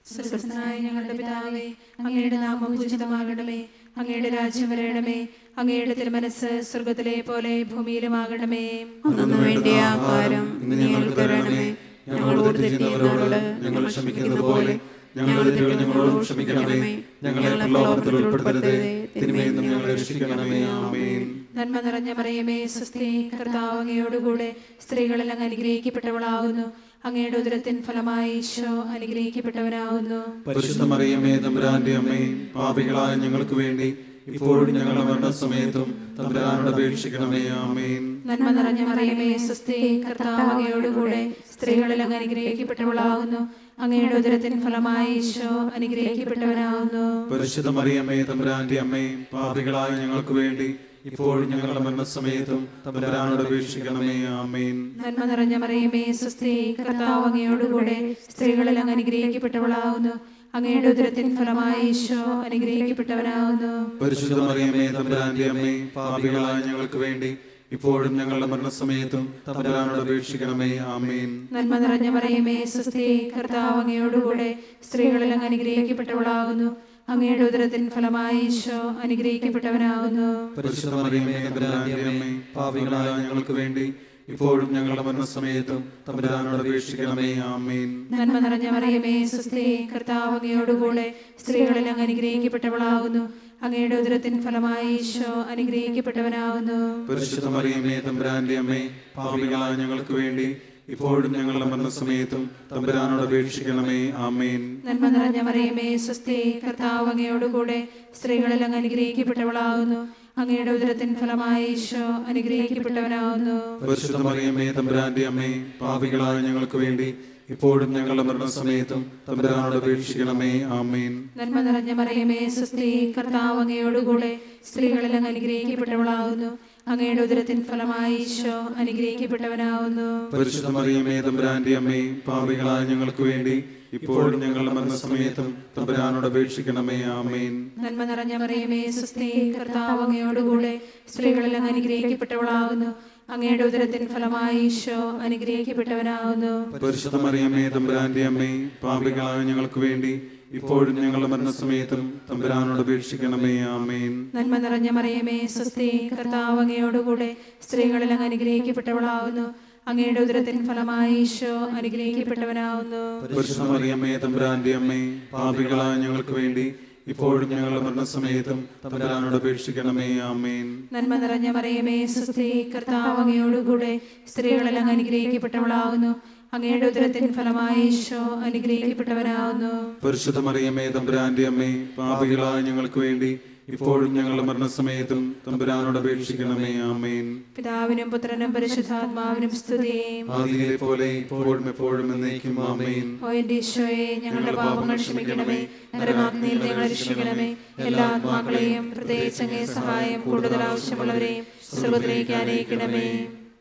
സ്വർഗ്ഗസ്ഥനായ ഞങ്ങളുടെ പിതാവേ, അങ്ങയുടെ നാമം പൂജിതമാകണമേ, അങ്ങയുടെ രാജ്യം വരണമേ, അങ്ങയുടെ തിരുമനസ്സ് സ്വർഗ്ഗത്തിലെ പോലെ ഭൂമിയിലുമാകണമേ. അന്നു വേണ്ടിയ ആഹാരം ഇന്ന് ഞങ്ങൾക്ക് തരണമേ. ഞങ്ങളോട് തെറ്റിയുന്നവരോട് ഞങ്ങൾ ക്ഷമിക്കുന്നത് പോലെ ഞങ്ങളുടെ തെറ്റുകൾ ഞങ്ങളോട് ക്ഷമിക്കണമേ. ഞങ്ങളെ പ്രലോഭനത്തിൽ ഉൾപ്പെടുത്തരുതേ, തിന്മയിൽ നിന്ന് ഞങ്ങളെ രക്ഷിക്കണമേ. ആമേൻ. നന്മ നിറഞ്ഞ മറിയമേ സ്വസ്തി, കർത്താവ് അങ്ങയോടുകൂടെ സ്ത്രീകളിൽ അങ്ങ് അനുഗ്രഹിക്കപ്പെട്ടവളാകുന്നു. അങ്ങയുടെ ഉദരത്തിൻ ഫലമായി ഈശോ അനുഗ്രഹിക്കപ്പെട്ടവനാകുന്നു. പരിശുദ്ധ മറിയമേ തമ്പുരാന്റെ അമ്മേ, പാപികളായ ഞങ്ങൾക്ക് വേണ്ടി ഇപ്പോഴും ഞങ്ങളുടെ മരണസമയത്തും തമ്പുരാനോട് അപേക്ഷിക്കണമേ. ആമേൻ. നന്മ നിറഞ്ഞ മറിയമേ സ്വസ്തി, കർത്താവ് അങ്ങയോടുകൂടെ സ്ത്രീകളിൽ അങ്ങ് അനുഗ്രഹിക്കപ്പെട്ടവളാകുന്നു. അങ്ങയുടെ ഉദരത്തിൻ ഫലമായി ഈശോ അനുഗ്രഹിക്കപ്പെട്ടവനാകുന്നു. പരിശുദ്ധ മറിയമേ തമ്പുരാന്റെ അമ്മേ, പാപികളായ ഞങ്ങൾക്ക് വേണ്ടി ഇപ്പോഴും ഞങ്ങളുടെ മരണസമയത്തും തമ്പുരാനോട് അപേക്ഷിക്കണമേ. ആമേൻ. നന്മ നിറഞ്ഞ മറിയമേ സ്വസ്തി, കർത്താവ് അങ്ങയോടുകൂടെ സ്ത്രീകളിൽ അങ്ങ് അനുഗ്രഹിക്കപ്പെട്ടവളാകുന്നു. അങ്ങയുടെ ഉദരത്തിൻ ഫലമായി ഈശോ അനുഗ്രഹിക്കപ്പെട്ടവനാകുന്നു. പരിശുദ്ധ മറിയമേ തമ്പുരാന്റെ അമ്മേ, പാപികളായ ഞങ്ങൾക്ക് വേണ്ടി ഇപ്പോഴും ഞങ്ങളുടെ മരണസമയത്തും തമ്പുരാനോട് അപേക്ഷിക്കണമേ. ആമേൻ. നന്മ നിറഞ്ഞ മറിയമേ സ്വസ്തി, കർത്താവ് അങ്ങയോടുകൂടെ സ്ത്രീകളിൽ അങ്ങ് അനുഗ്രഹിക്കപ്പെട്ടവളാകുന്നു. അങ്ങയുടെ ഉദരത്തിൻ ഫലമായി ഈശോ അനുഗ്രഹിക്കപ്പെട്ടവനാകുന്നു. പരിശുദ്ധ മറിയമേ തമ്പുരാന്റെ അമ്മേ, പാപികളായ ഞങ്ങൾക്ക് വേണ്ടി ഇപ്പോഴും ഞങ്ങളുടെ മരണസമയത്തും തമ്പുരാനോട് അപേക്ഷിക്കണമേ. ആമേൻ. നന്മ നിറഞ്ഞ മറിയമേ സ്വസ്തി, കർത്താവ് അങ്ങയോടുകൂടെ സ്ത്രീകളിൽ അങ്ങ് അനുഗ്രഹിക്കപ്പെട്ടവളാകുന്നു. അങ്ങയുടെ ഉദരത്തിൻ ഫലമായി ഈശോ അനുഗ്രഹിക്കപ്പെട്ടവനാകുന്നു. പരിശുദ്ധ മറിയമേ തമ്പുരാന്റെ അമ്മേ, പാപികളായ ഞങ്ങൾക്ക് വേണ്ടി ഇപ്പോഴും ഞങ്ങളുടെ മരണസമയത്തും തമ്പുരാനോട് അപേക്ഷിക്കണമേ. ആമേൻ. നന്മ നിറഞ്ഞ മറിയമേ സ്വസ്തി, കർത്താവ് അങ്ങയോടുകൂടെ സ്ത്രീകളിൽ അങ്ങ് അനുഗ്രഹിക്കപ്പെട്ടവളാകുന്നു. അങ്ങയുടെ ഉദരത്തിൻ ഫലമായി ഈശോ അനുഗ്രഹിക്കപ്പെട്ടവനാകുന്നു. പരിശുദ്ധ മറിയമേ തമ്പുരാന്റെ അമ്മേ, പാപികളായ ഞങ്ങൾക്ക് വേണ്ടി ഇപ്പോഴും ഞങ്ങളുടെ മരണസമയത്തും തമ്പുരാനോട് അപേക്ഷിക്കണമേ. ആമേൻ. നന്മ നിറഞ്ഞ മറിയമേ സ്വസ്തി, കർത്താവ് അങ്ങയോടുകൂടെ സ്ത്രീകളിൽ അങ്ങ് അനുഗ്രഹിക്കപ്പെട്ടവളാകുന്നു. അങ്ങയുടെ ഉദരത്തിൻ ഫലമായി ഈശോ അനുഗ്രഹിക്കപ്പെട്ടവനാകുന്നു. പരിശുദ്ധ മറിയമേ തമ്പുരാന്റെ അമ്മേ, പാപികളായ ഞങ്ങൾക്ക് വേണ്ടി ഇപ്പോഴും ഞങ്ങളുടെ മരണസമയത്തും തമ്പുരാനോട് അപേക്ഷിക്കണമേ. ആമേൻ. നന്മ നിറഞ്ഞ മറിയമേ സ്വസ്തി, കർത്താവ് അങ്ങയോടുകൂടെ സ്ത്രീകളിൽ അങ്ങ് അനുഗ്രഹിക്കപ്പെട്ടവളാകുന്നു. അങ്ങയുടെ ഉദരത്തിൻ ഫലമായി ഈശോ അനുഗ്രഹിക്കപ്പെട്ടവനാകുന്നു. പരിശുദ്ധ മറിയമേ തമ്പുരാന്റെ അമ്മേ, പാപികളായ ഞങ്ങൾക്ക് വേണ്ടി ഇപ്പോഴും ഞങ്ങളുടെ മരണസമയത്തും തമ്പുരാനോട് അപേക്ഷിക്കണമേ. ആമേൻ. നന്മ നിറഞ്ഞ മറിയമേ സ്വസ്തി, കർത്താവ് അങ്ങയോടുകൂടെ സ്ത്രീകളിൽ അങ്ങ് അനുഗ്രഹിക്കപ്പെട്ടവളാകുന്നു. അങ്ങയുടെ ഉദരത്തിൻ ഫലമായി ഈശോ അനുഗ്രഹിക്കപ്പെട്ടവനാകുന്നു. പരിശുദ്ധ മറിയമേ തമ്പുരാന്റെ അമ്മേ, പാപികളായ ഞങ്ങൾക്ക് വേണ്ടി ഇപ്പോഴും ഞങ്ങളുടെ മരണസമയത്തും തമ്പുരാനോട് അപേക്ഷിക്കണമേ. ആമേൻ. നന്മ നിറഞ്ഞ മറിയമേ സ്വസ്തി, കർത്താവ് അങ്ങയോടുകൂടെ സ്ത്രീകളിൽ അങ്ങ് അനുഗ്രഹിക്കപ്പെട്ടവളാകുന്നു. അങ്ങയുടെ ഉദരത്തിൻ ഫലമായി ഈശോ അനുഗ്രഹിക്കപ്പെട്ടവനാകുന്നു. പരിശുദ്ധ മറിയമേ തമ്പുരാന്റെ അമ്മേ, പാപികളായ ഞങ്ങൾക്ക് വേണ്ടി ഇപ്പോഴും ഞങ്ങളുടെ മരണസമയത്തും തമ്പുരാനോട് അപേക്ഷിക്കണമേ. ആമേൻ. പിതാവിനും പുത്രനും പരിശുദ്ധാത്മാവിനും സ്തുതി. ആദിയിലെ പോലെ ഇപ്പോഴും എപ്പോഴും എന്നേക്കും. ആമേൻ. ഓ എന്റെ ഈശോയെ, ഞങ്ങളുടെ പാപങ്ങൾ ക്ഷമിക്കണമേ, നരകാഗ്നിയിൽ ഞങ്ങളെ രക്ഷിക്കണമേ. എല്ലാ ആത്മാക്കളെയും പ്രത്യേകിച്ച് അങ്ങേ സഹായം കൂടുതൽ ആവശ്യമുള്ളവരെയും സ്വർഗ്ഗത്തിലേക്ക് ആനയിക്കണമേ.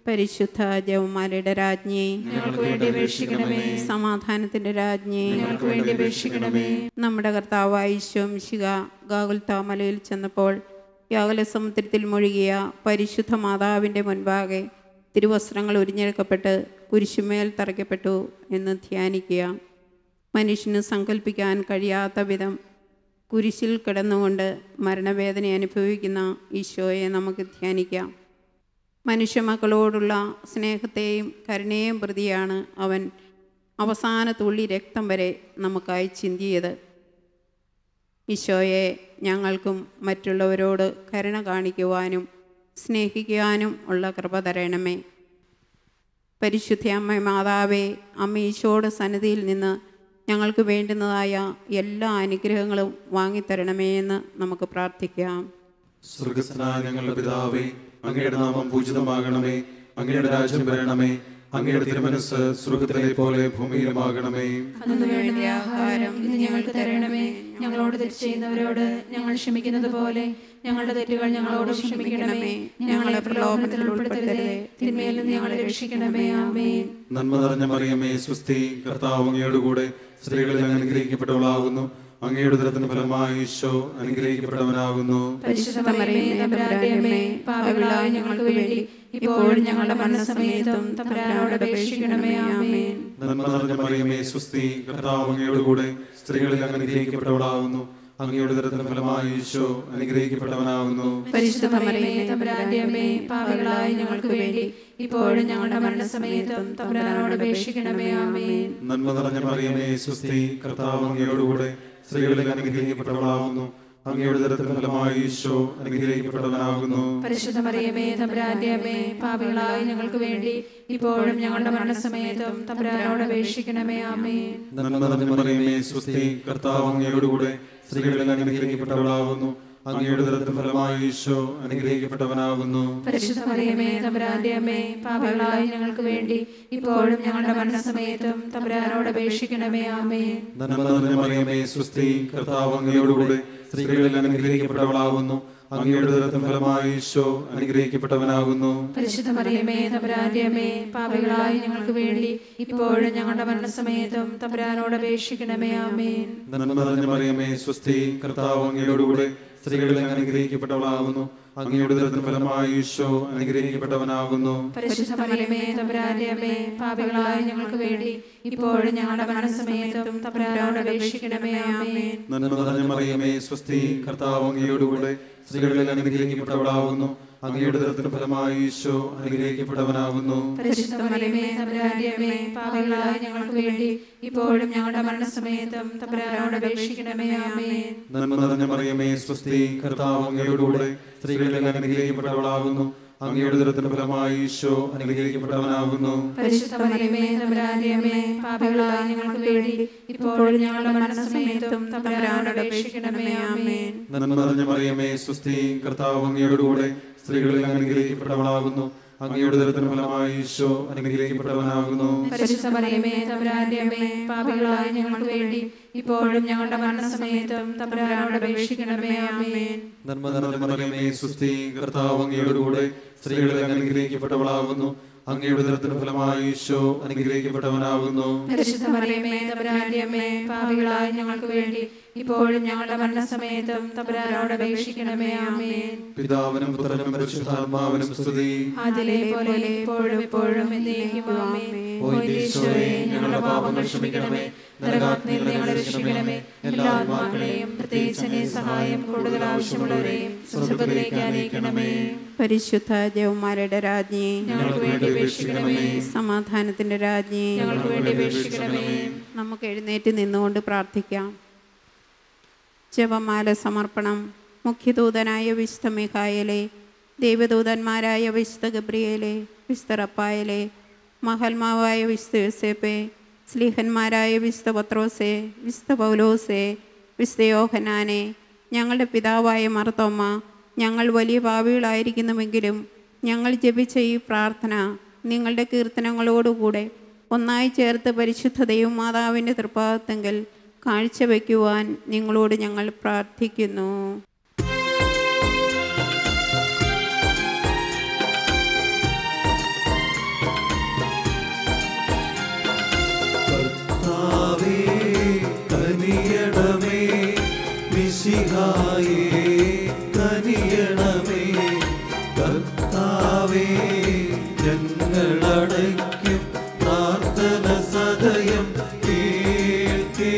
പരിശുദ്ധ ജവമാലയുടെ രാജ്ഞി, ഞങ്ങൾക്ക് വേണ്ടി അപേക്ഷിക്കണമേ. സമാധാനത്തിന്റെ രാജ്ഞി, ഞങ്ങൾക്ക് വേണ്ടി അപേക്ഷിക്കണമേ. നമ്മുടെ കർത്താവായ ഈശോ മിശിഹ ഗാഗുൽത്താ മലയിൽ ചെന്നപ്പോൾ യാഗല സമുദ്രത്തിൽ മുഴുകിയ പരിശുദ്ധ മാതാവിൻ്റെ മുൻപാകെ തിരുവസ്ത്രങ്ങൾ ഉരിഞ്ഞെടുക്കപ്പെട്ട് കുരിശുമേൽ തറയ്ക്കപ്പെട്ടു എന്ന് ധ്യാനിക്കുക. മനുഷ്യന് സങ്കല്പിക്കാൻ കഴിയാത്ത വിധം കുരിശിൽ കിടന്നുകൊണ്ട് മരണവേദന അനുഭവിക്കുന്ന ഈശോയെ നമുക്ക് ധ്യാനിക്കാം. മനുഷ്യമക്കളോടുള്ള സ്നേഹത്തെയും കരുണയെയും പ്രതിയാണ് അവൻ അവസാന തുള്ളി രക്തം വരെ നമുക്കായി ചിന്തിയത്. ഈശോയെ, ഞങ്ങൾക്കും മറ്റുള്ളവരോട് കരുണ കാണിക്കുവാനും സ്നേഹിക്കുവാനും ഉള്ള കൃപ തരണമേ. പരിശുദ്ധ അമ്മ മാതാവേ, അമ്മ ഈശോയുടെ സന്നിധിയിൽ നിന്ന് ഞങ്ങൾക്ക് വേണ്ടുന്നതായ എല്ലാ അനുഗ്രഹങ്ങളും വാങ്ങിത്തരണമേ എന്ന് നമുക്ക് പ്രാർത്ഥിക്കാം. സ്വർഗ്ഗസ്ഥനായ ഞങ്ങളുടെ പിതാവേ, അങ്ങയുടെ നാമം പൂജിതമാകണമേ. അങ്ങയുടെ രാജ്യം വരണമേ. അങ്ങയുടെ തിരുമനസ്സ് സ്വർഗ്ഗത്തിലെ പോലെ ഭൂമിയിലുമാകണമേ. അന്നു വേണ്ട ആഹാരം ഇന്ന് ഞങ്ങൾക്ക് തരണമേ. ഞങ്ങളോട് തെറ്റ് ചെയ്യുന്നവരോട് ഞങ്ങൾ ക്ഷമിക്കുന്നത് പോലെ ഞങ്ങളുടെ തെറ്റുകൾ ഞങ്ങളോട് ക്ഷമിക്കണമേ. ഞങ്ങളെ പ്രലോഭനത്തിൽ ഉൾപ്പെടുത്തരുതേ, തിന്മയിൽ നിന്ന് ഞങ്ങളെ രക്ഷിക്കണമേ. ആമേൻ. നന്മ നിറഞ്ഞ മറിയമേ, സ്വസ്തി, കർത്താവ് അങ്ങയോടുകൂടെ സ്ത്രീകളിൽ അങ്ങ് അനുഗ്രഹിക്കപ്പെട്ടവളാകുന്നു. അങ്ങയുടെ ഉദരത്തിന് ഫലമായി ഈശോ അനുഗ്രഹിക്കപ്പെട്ടവനാകുന്നു. പരിശുദ്ധ മറിയമേ, തമ്പുരാന്റെ അമ്മേ, പാപികളായ ഞങ്ങൾക്ക് വേണ്ടി ഇപ്പോഴും ഞങ്ങളുടെ മരണസമയത്തും തമ്പുരാനോട് അപേക്ഷിക്കണമേ. ആമേൻ. നന്മ നിറഞ്ഞ മറിയമേ, സ്വസ്തി, കർത്താവ് അങ്ങയോടുകൂടെ സ്ത്രീകളിൽ അങ്ങ് അനുഗ്രഹിക്കപ്പെട്ടവളാകുന്നു. അങ്ങയുടെ ഉദരത്തിന് ഫലമായി ഈശോ അനുഗ്രഹിക്കപ്പെട്ടവനാകുന്നു. പരിശുദ്ധ മറിയമേ, തമ്പുരാന്റെ അമ്മേ, പാപികളായ ഞങ്ങൾക്ക് വേണ്ടി ഇപ്പോഴും ഞങ്ങളുടെ മരണസമയത്തും തമ്പുരാനോട് അപേക്ഷിക്കണമേ. ആമേൻ. നന്മ നിറഞ്ഞ മറിയമേ, സ്വസ്തി, കർത്താവ് അങ്ങയോടുകൂടെ സ്ത്രീകളിൽ അനുഗ്രഹിക്കപ്പെട്ടവളാകുന്നു. അങ്ങയുടെ ഉദരത്തിന് ഫലമായി ഈശോ അനുഗ്രഹിക്കപ്പെട്ടവനാകുന്നു. പരിശുദ്ധ മറിയമേ, തമ്പുരാന്റെ അമ്മേ, പാപികളായ ഞങ്ങൾക്ക് വേണ്ടി ഇപ്പോഴും ഞങ്ങളുടെ മരണസമയത്തും തമ്പുരാനോട് അപേക്ഷിക്കണമേ. ആമേൻ. നന്മ നിറഞ്ഞ മറിയമേ, സ്വസ്തി, കർത്താവ് അങ്ങയോടുകൂടെ സ്ത്രീകളിൽ അനുഗ്രഹിക്കപ്പെട്ടവളാകുന്നു. അങ്ങയുടെ ഉദരത്തിന് ഫലമായി ഈശോ അനുഗ്രഹിക്കപ്പെട്ടവനാകുന്നു. പരിശുദ്ധ മറിയമേ, തമ്പുരാന്റെ അമ്മേ, പാപികളായ ഞങ്ങൾക്ക് വേണ്ടി ഇപ്പോഴും ഞങ്ങളുടെ മരണസമയത്തും തമ്പുരാനോട് അപേക്ഷിക്കണമേ. ആമേൻ. നന്മ നിറഞ്ഞ മറിയമേ, സ്വസ്തി, കർത്താവ് അങ്ങയോടുകൂടെ സ്ത്രീകളിൽ അനുഗ്രഹിക്കപ്പെട്ടവളാകുന്നു. അങ്ങയുടെ ഉദരത്തിന് ഫലമായി ഈശോ അനുഗ്രഹിക്കപ്പെട്ടവനാകുന്നു. പരിശുദ്ധ മറിയമേ, തമ്പുരാന്റെ അമ്മേ, പാപികളായ ഞങ്ങൾക്ക് വേണ്ടി ഇപ്പോഴും ഞങ്ങളുടെ മരണസമയത്തും തമ്പുരാനോട് അപേക്ഷിക്കണമേ. ആമേൻ. നന്മ നിറഞ്ഞ മറിയമേ, സ്വസ്തി, കർത്താവ് അങ്ങയോടുകൂടെ സ്ത്രീകളിൽ അനുഗ്രഹിക്കപ്പെട്ടവളാകുന്നു. അങ്ങയുടെ ഉദരത്തിന് ഫലമായി ഈശോ അനുഗ്രഹിക്കപ്പെട്ടവനാകുന്നു. പരിശുദ്ധ മറിയമേ, തമ്പുരാന്റെ അമ്മേ, പാപികളായ ഞങ്ങൾക്ക് വേണ്ടി ഇപ്പോഴും ഞങ്ങളുടെ മരണസമയത്തും തമ്പുരാനോട് അപേക്ഷിക്കണമേ. ആമേൻ. നന്മ നിറഞ്ഞ മറിയമേ, സ്വസ്തി, കർത്താവ് അങ്ങയോടുകൂടെ സ്ത്രീകളിൽ അനുഗ്രഹിക്കപ്പെട്ടവളാകുന്നു. അങ്ങയുടെ ഉദരത്തിന് ഫലമായി ഈശോ അനുഗ്രഹിക്കപ്പെട്ടവനാകുന്നു. പരിശുദ്ധ മറിയമേ, തമ്പുരാന്റെ അമ്മേ, പാപികളായ ഞങ്ങൾക്ക് വേണ്ടി ഇപ്പോഴും ഞങ്ങളുടെ മരണസമയത്തും തമ്പുരാനോട് അപേക്ഷിക്കണമേ. ആമേൻ. നന്മ നിറഞ്ഞ മറിയമേ, സ്വസ്തി, കർത്താവ് അങ്ങയോടുകൂടെ സ്ത്രീകളിൽ അനുഗ്രഹിക്കപ്പെട്ടവളാകുന്നു. അങ്ങയുടെ ഉദരത്തിന് ഫലമായി ഈശോ അനുഗ്രഹിക്കപ്പെട്ടവനാകുന്നു. പരിശുദ്ധ മറിയമേ, തമ്പുരാന്റെ അമ്മേ, പാപികളായ ഞങ്ങൾക്ക് വേണ്ടി ഇപ്പോഴും ഞങ്ങളുടെ മരണസമയത്തും തമ്പുരാനോട് അപേക്ഷിക്കണമേ. ആമേൻ. നന്മ നിറഞ്ഞ മറിയമേ, സ്വസ്തി, കർത്താവ് അങ്ങയോടുകൂടെ സ്ത്രീകളിൽ അനുഗ്രഹിക്കപ്പെട്ടവളാകുന്നു. അങ്ങയുടെ ഉദരത്തിന് ഫലമായി ഈശോ അനുഗ്രഹിക്കപ്പെട്ടവനാകുന്നു. പരിശുദ്ധ മറിയമേ, തമ്പുരാന്റെ അമ്മേ, പാപികളായ ഞങ്ങൾക്ക് വേണ്ടി ഇപ്പോഴും ഞങ്ങളുടെ മരണസമയത്തും തമ്പുരാനോട് അപേക്ഷിക്കണമേ. ആമേൻ. നന്മ നിറഞ്ഞ മറിയമേ, സ്വസ്തി, കർത്താവ് അങ്ങയോടുകൂടെ സ്ത്രീകളിൽ അനുഗ്രഹിക്കപ്പെട്ടവളാകുന്നു. അങ്ങയുടെ ഉദരത്തിന് ഫലമായി ഈശോ അനുഗ്രഹിക്കപ്പെട്ടവനാകുന്നു. പരിശുദ്ധ മറിയമേ, തമ്പുരാന്റെ അമ്മേ, പാപികളായ ഞങ്ങൾക്ക് വേണ്ടി ഇപ്പോഴും ഞങ്ങളുടെ മരണസമയത്തും തമ്പുരാനോട് അപേക്ഷിക്കണമേ. ആമേൻ. പിതാവിനും പുത്രനും പരിശുദ്ധാത്മാവിനും സ്തുതി. അതിലെ പോലെ ഇപ്പോഴും എപ്പോഴും എന്നേക്കും. ആമേൻ. ഓ ഈശോയെ, ഞങ്ങളുടെ പാപങ്ങൾ ക്ഷമിക്കണമേ, നരകാഗ്നിയിൽ നിന്ന് ഞങ്ങളെ രക്ഷിക്കണമേ. എല്ലാ ആത്മാക്കളെയും പ്രത്യേകിച്ച് അങ്ങേ സഹായം കൂടുതൽ ആവശ്യമുള്ളവരെയും സ്വർഗ്ഗത്തിലേക്ക് ആനയിക്കണമേ. പരിശുദ്ധ ജവമാലയുടെ രാജ്ഞി, ഞങ്ങൾക്ക് വേണ്ടി അപേക്ഷിക്കണമേ. സമാധാനത്തിന്റെ രാജ്ഞി, ഞങ്ങൾക്ക് വേണ്ടി അപേക്ഷിക്കണമേ. നമുക്ക് എഴുന്നേറ്റ് നിന്നുകൊണ്ട് പ്രാർത്ഥിക്കാം. ജപമാല സമർപ്പണം. മുഖ്യദൂതനായ വിശുദ്ധ മിഖായേലേ, ദൈവദൂതന്മാരായ വിശുദ്ധ ഗബ്രിയേലേ, വിശുദ്ധ റഫായേലേ, മഹൽമാവായ വിശുദ്ധ യോസേപ്പേ, സ്ലീഹന്മാരായ വിശുദ്ധ പത്രോസേ, വിശുദ്ധ പൗലോസേ, വിശുദ്ധ യോഹന്നാനെ, ഞങ്ങളുടെ പിതാവായ മാർത്തോമ്മ, ഞങ്ങൾ വലിയ പാപികളായിരിക്കുന്നുവെങ്കിലും ഞങ്ങൾ ജപിച്ച ഈ പ്രാർത്ഥന നിങ്ങളുടെ കീർത്തനങ്ങളോടുകൂടെ ഒന്നായി ചേർത്ത് പരിശുദ്ധതയും മാതാവിൻ്റെ തൃപ്പാദത്തെങ്കിൽ കാഴ്ചവെക്കുവാൻ നിങ്ങളോട് ഞങ്ങൾ പ്രാർത്ഥിക്കുന്നു. കനിയണമേ മിശിഹായേ, കനിയണമേ കർത്താവേ, ഞങ്ങളടയ്ക്കും പ്രാർത്ഥന സദയം കേൾക്കേണമേ.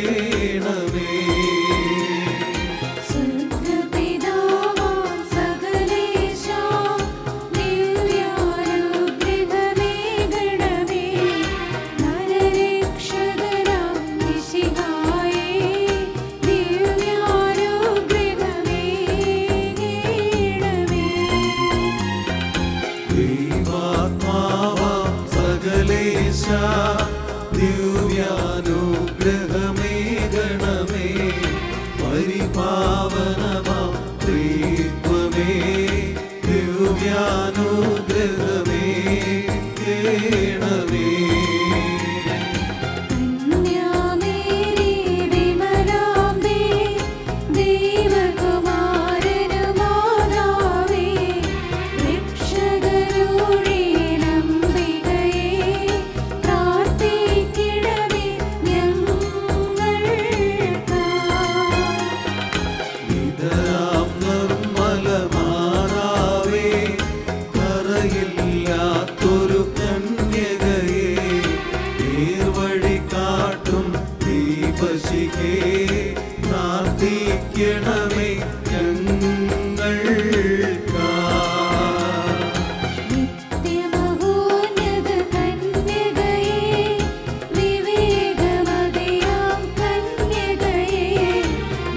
ദിവ്യാനുഗ്രഹമേ ഗണമേ, പരിപാവനമാ പ്രീത്വമേ, ദിവ്യാനുഗ്രഹമേ ഗണമേ. പ്രാർത്ഥിക്കണമേ ഞങ്ങൾക്കാ. നിത്യമഹോന്നത കന്യകയേ, വിവേകമതിയാം കന്യകയേ,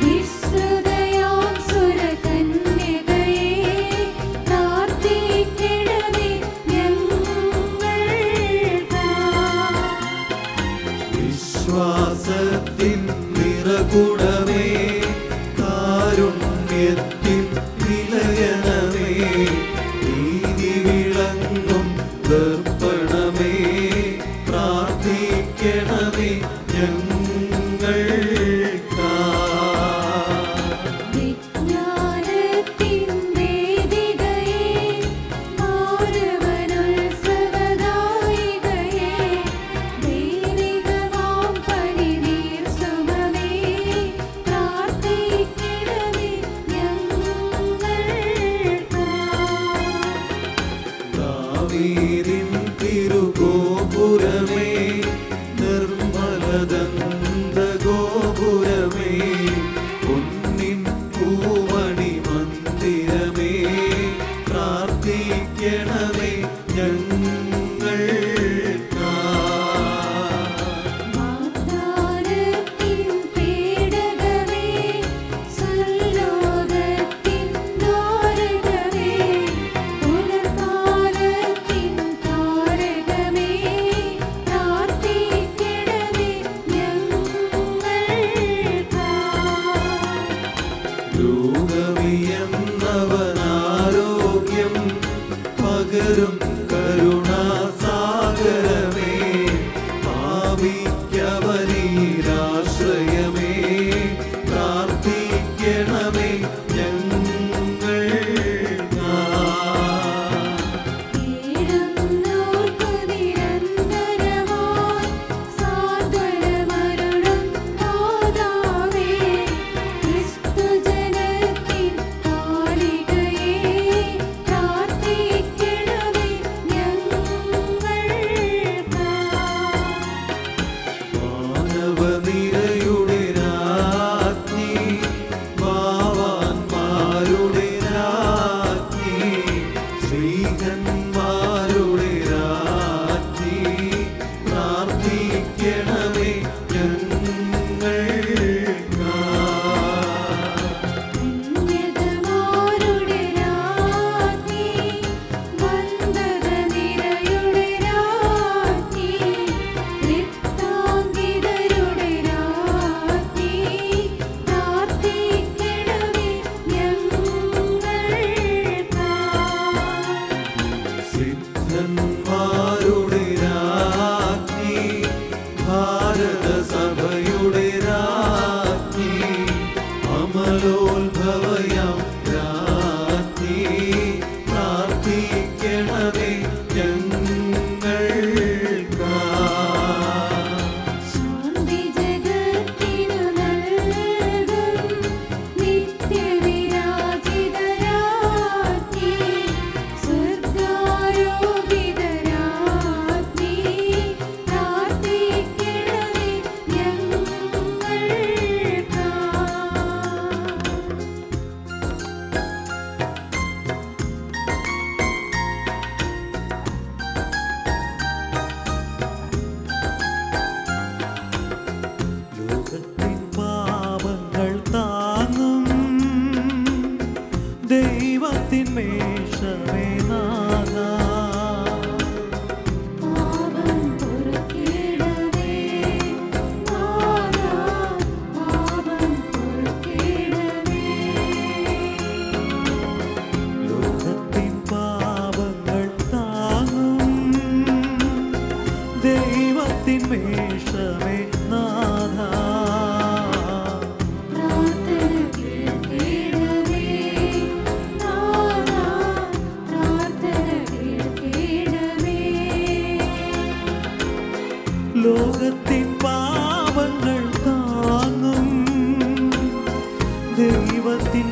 വിശ്രുതയാം സുരകന്യകയേ, പ്രാർത്ഥിക്കണമേ ഞങ്ങൾക്കാ. വിശ്വാസത്തിൻ നിറകുടമേ, കാരുണ്യത്തിൻ നിലയനമേ, നീതി വിളങ്ങും ദർപ്പണമേ, പ്രാർത്ഥിക്കണമേ ഞങ്ങൾക്കാ. വിജ്ഞാനത്തിൻ വേദികയേ, മാനവനുത്സവദായികയേ, ദൈവികമാം പരിനീർ സുമമേ, പ്രാർത്ഥിക്കണമേ ഞങ്ങൾക്കാ. ദാവീദിൻ തിരുഗോപുരമേ, നിർമ്മലദന്തഗോപുരമേ, പൊന്നിൻ പൂമണി മന്ദിരമേ, പ്രാർത്ഥിക്കണമേ ഞങ്ങൾക്കാ. വാഗ്ദാനത്തിൻ പേടകമേ, സ്വർലോകത്തിൻ ദ്വാരകമേ, പുലർകാലത്തിൻ താരകമേ, പ്രാർത്ഥിക്കണമേ ഞങ്ങൾക്കാ. രോഗമിയെന്നവനാരോഗ്യം പകരും കരുണാസാഗരമേ, പാപിക്കവനീരാശ്രയമേ, പ്രാർത്ഥിക്കണമേ ഞങ്ങൾക്കാ. തേടുന്നോർക്കു നിരന്തരമായി സാന്ത്വനമരുളും മാതാവേ, ക്രിസ്തുജനത്തിൻ കാലികയേ, പ്രാർത്ഥിക്കണമേ അമലോത്ഭവയാം രാത്രി പ്രാർത്ഥിക്കണമേ ശാന്തി ജഗത്തിനു നൽകും നിത്യവിരാജിതരാജ്ഞി സ്വർഗാരോപിതരാജ്ഞി പ്രാർത്ഥിക്കണമേ ലോകത്തിൻ പാപങ്ങൾ താങ്ങും ദൈവത്തിൻ മേശമേ നാഥാ. പാപം പൊറുക്കിടണമേ നാഥാ, പാപം പൊറുക്കിടണമേ. ലോകത്തിൻ പാപങ്ങൾ താങ്ങും ദൈവത്തിൻ മേശമേ നാഥാ. പ്രാർത്ഥന കേൾക്കണമേ നാഥാ, പ്രാർത്ഥന കേൾക്കണമേ. ലോകത്തിൻ പാപങ്ങൾ താങ്ങും ദൈവത്തിൻ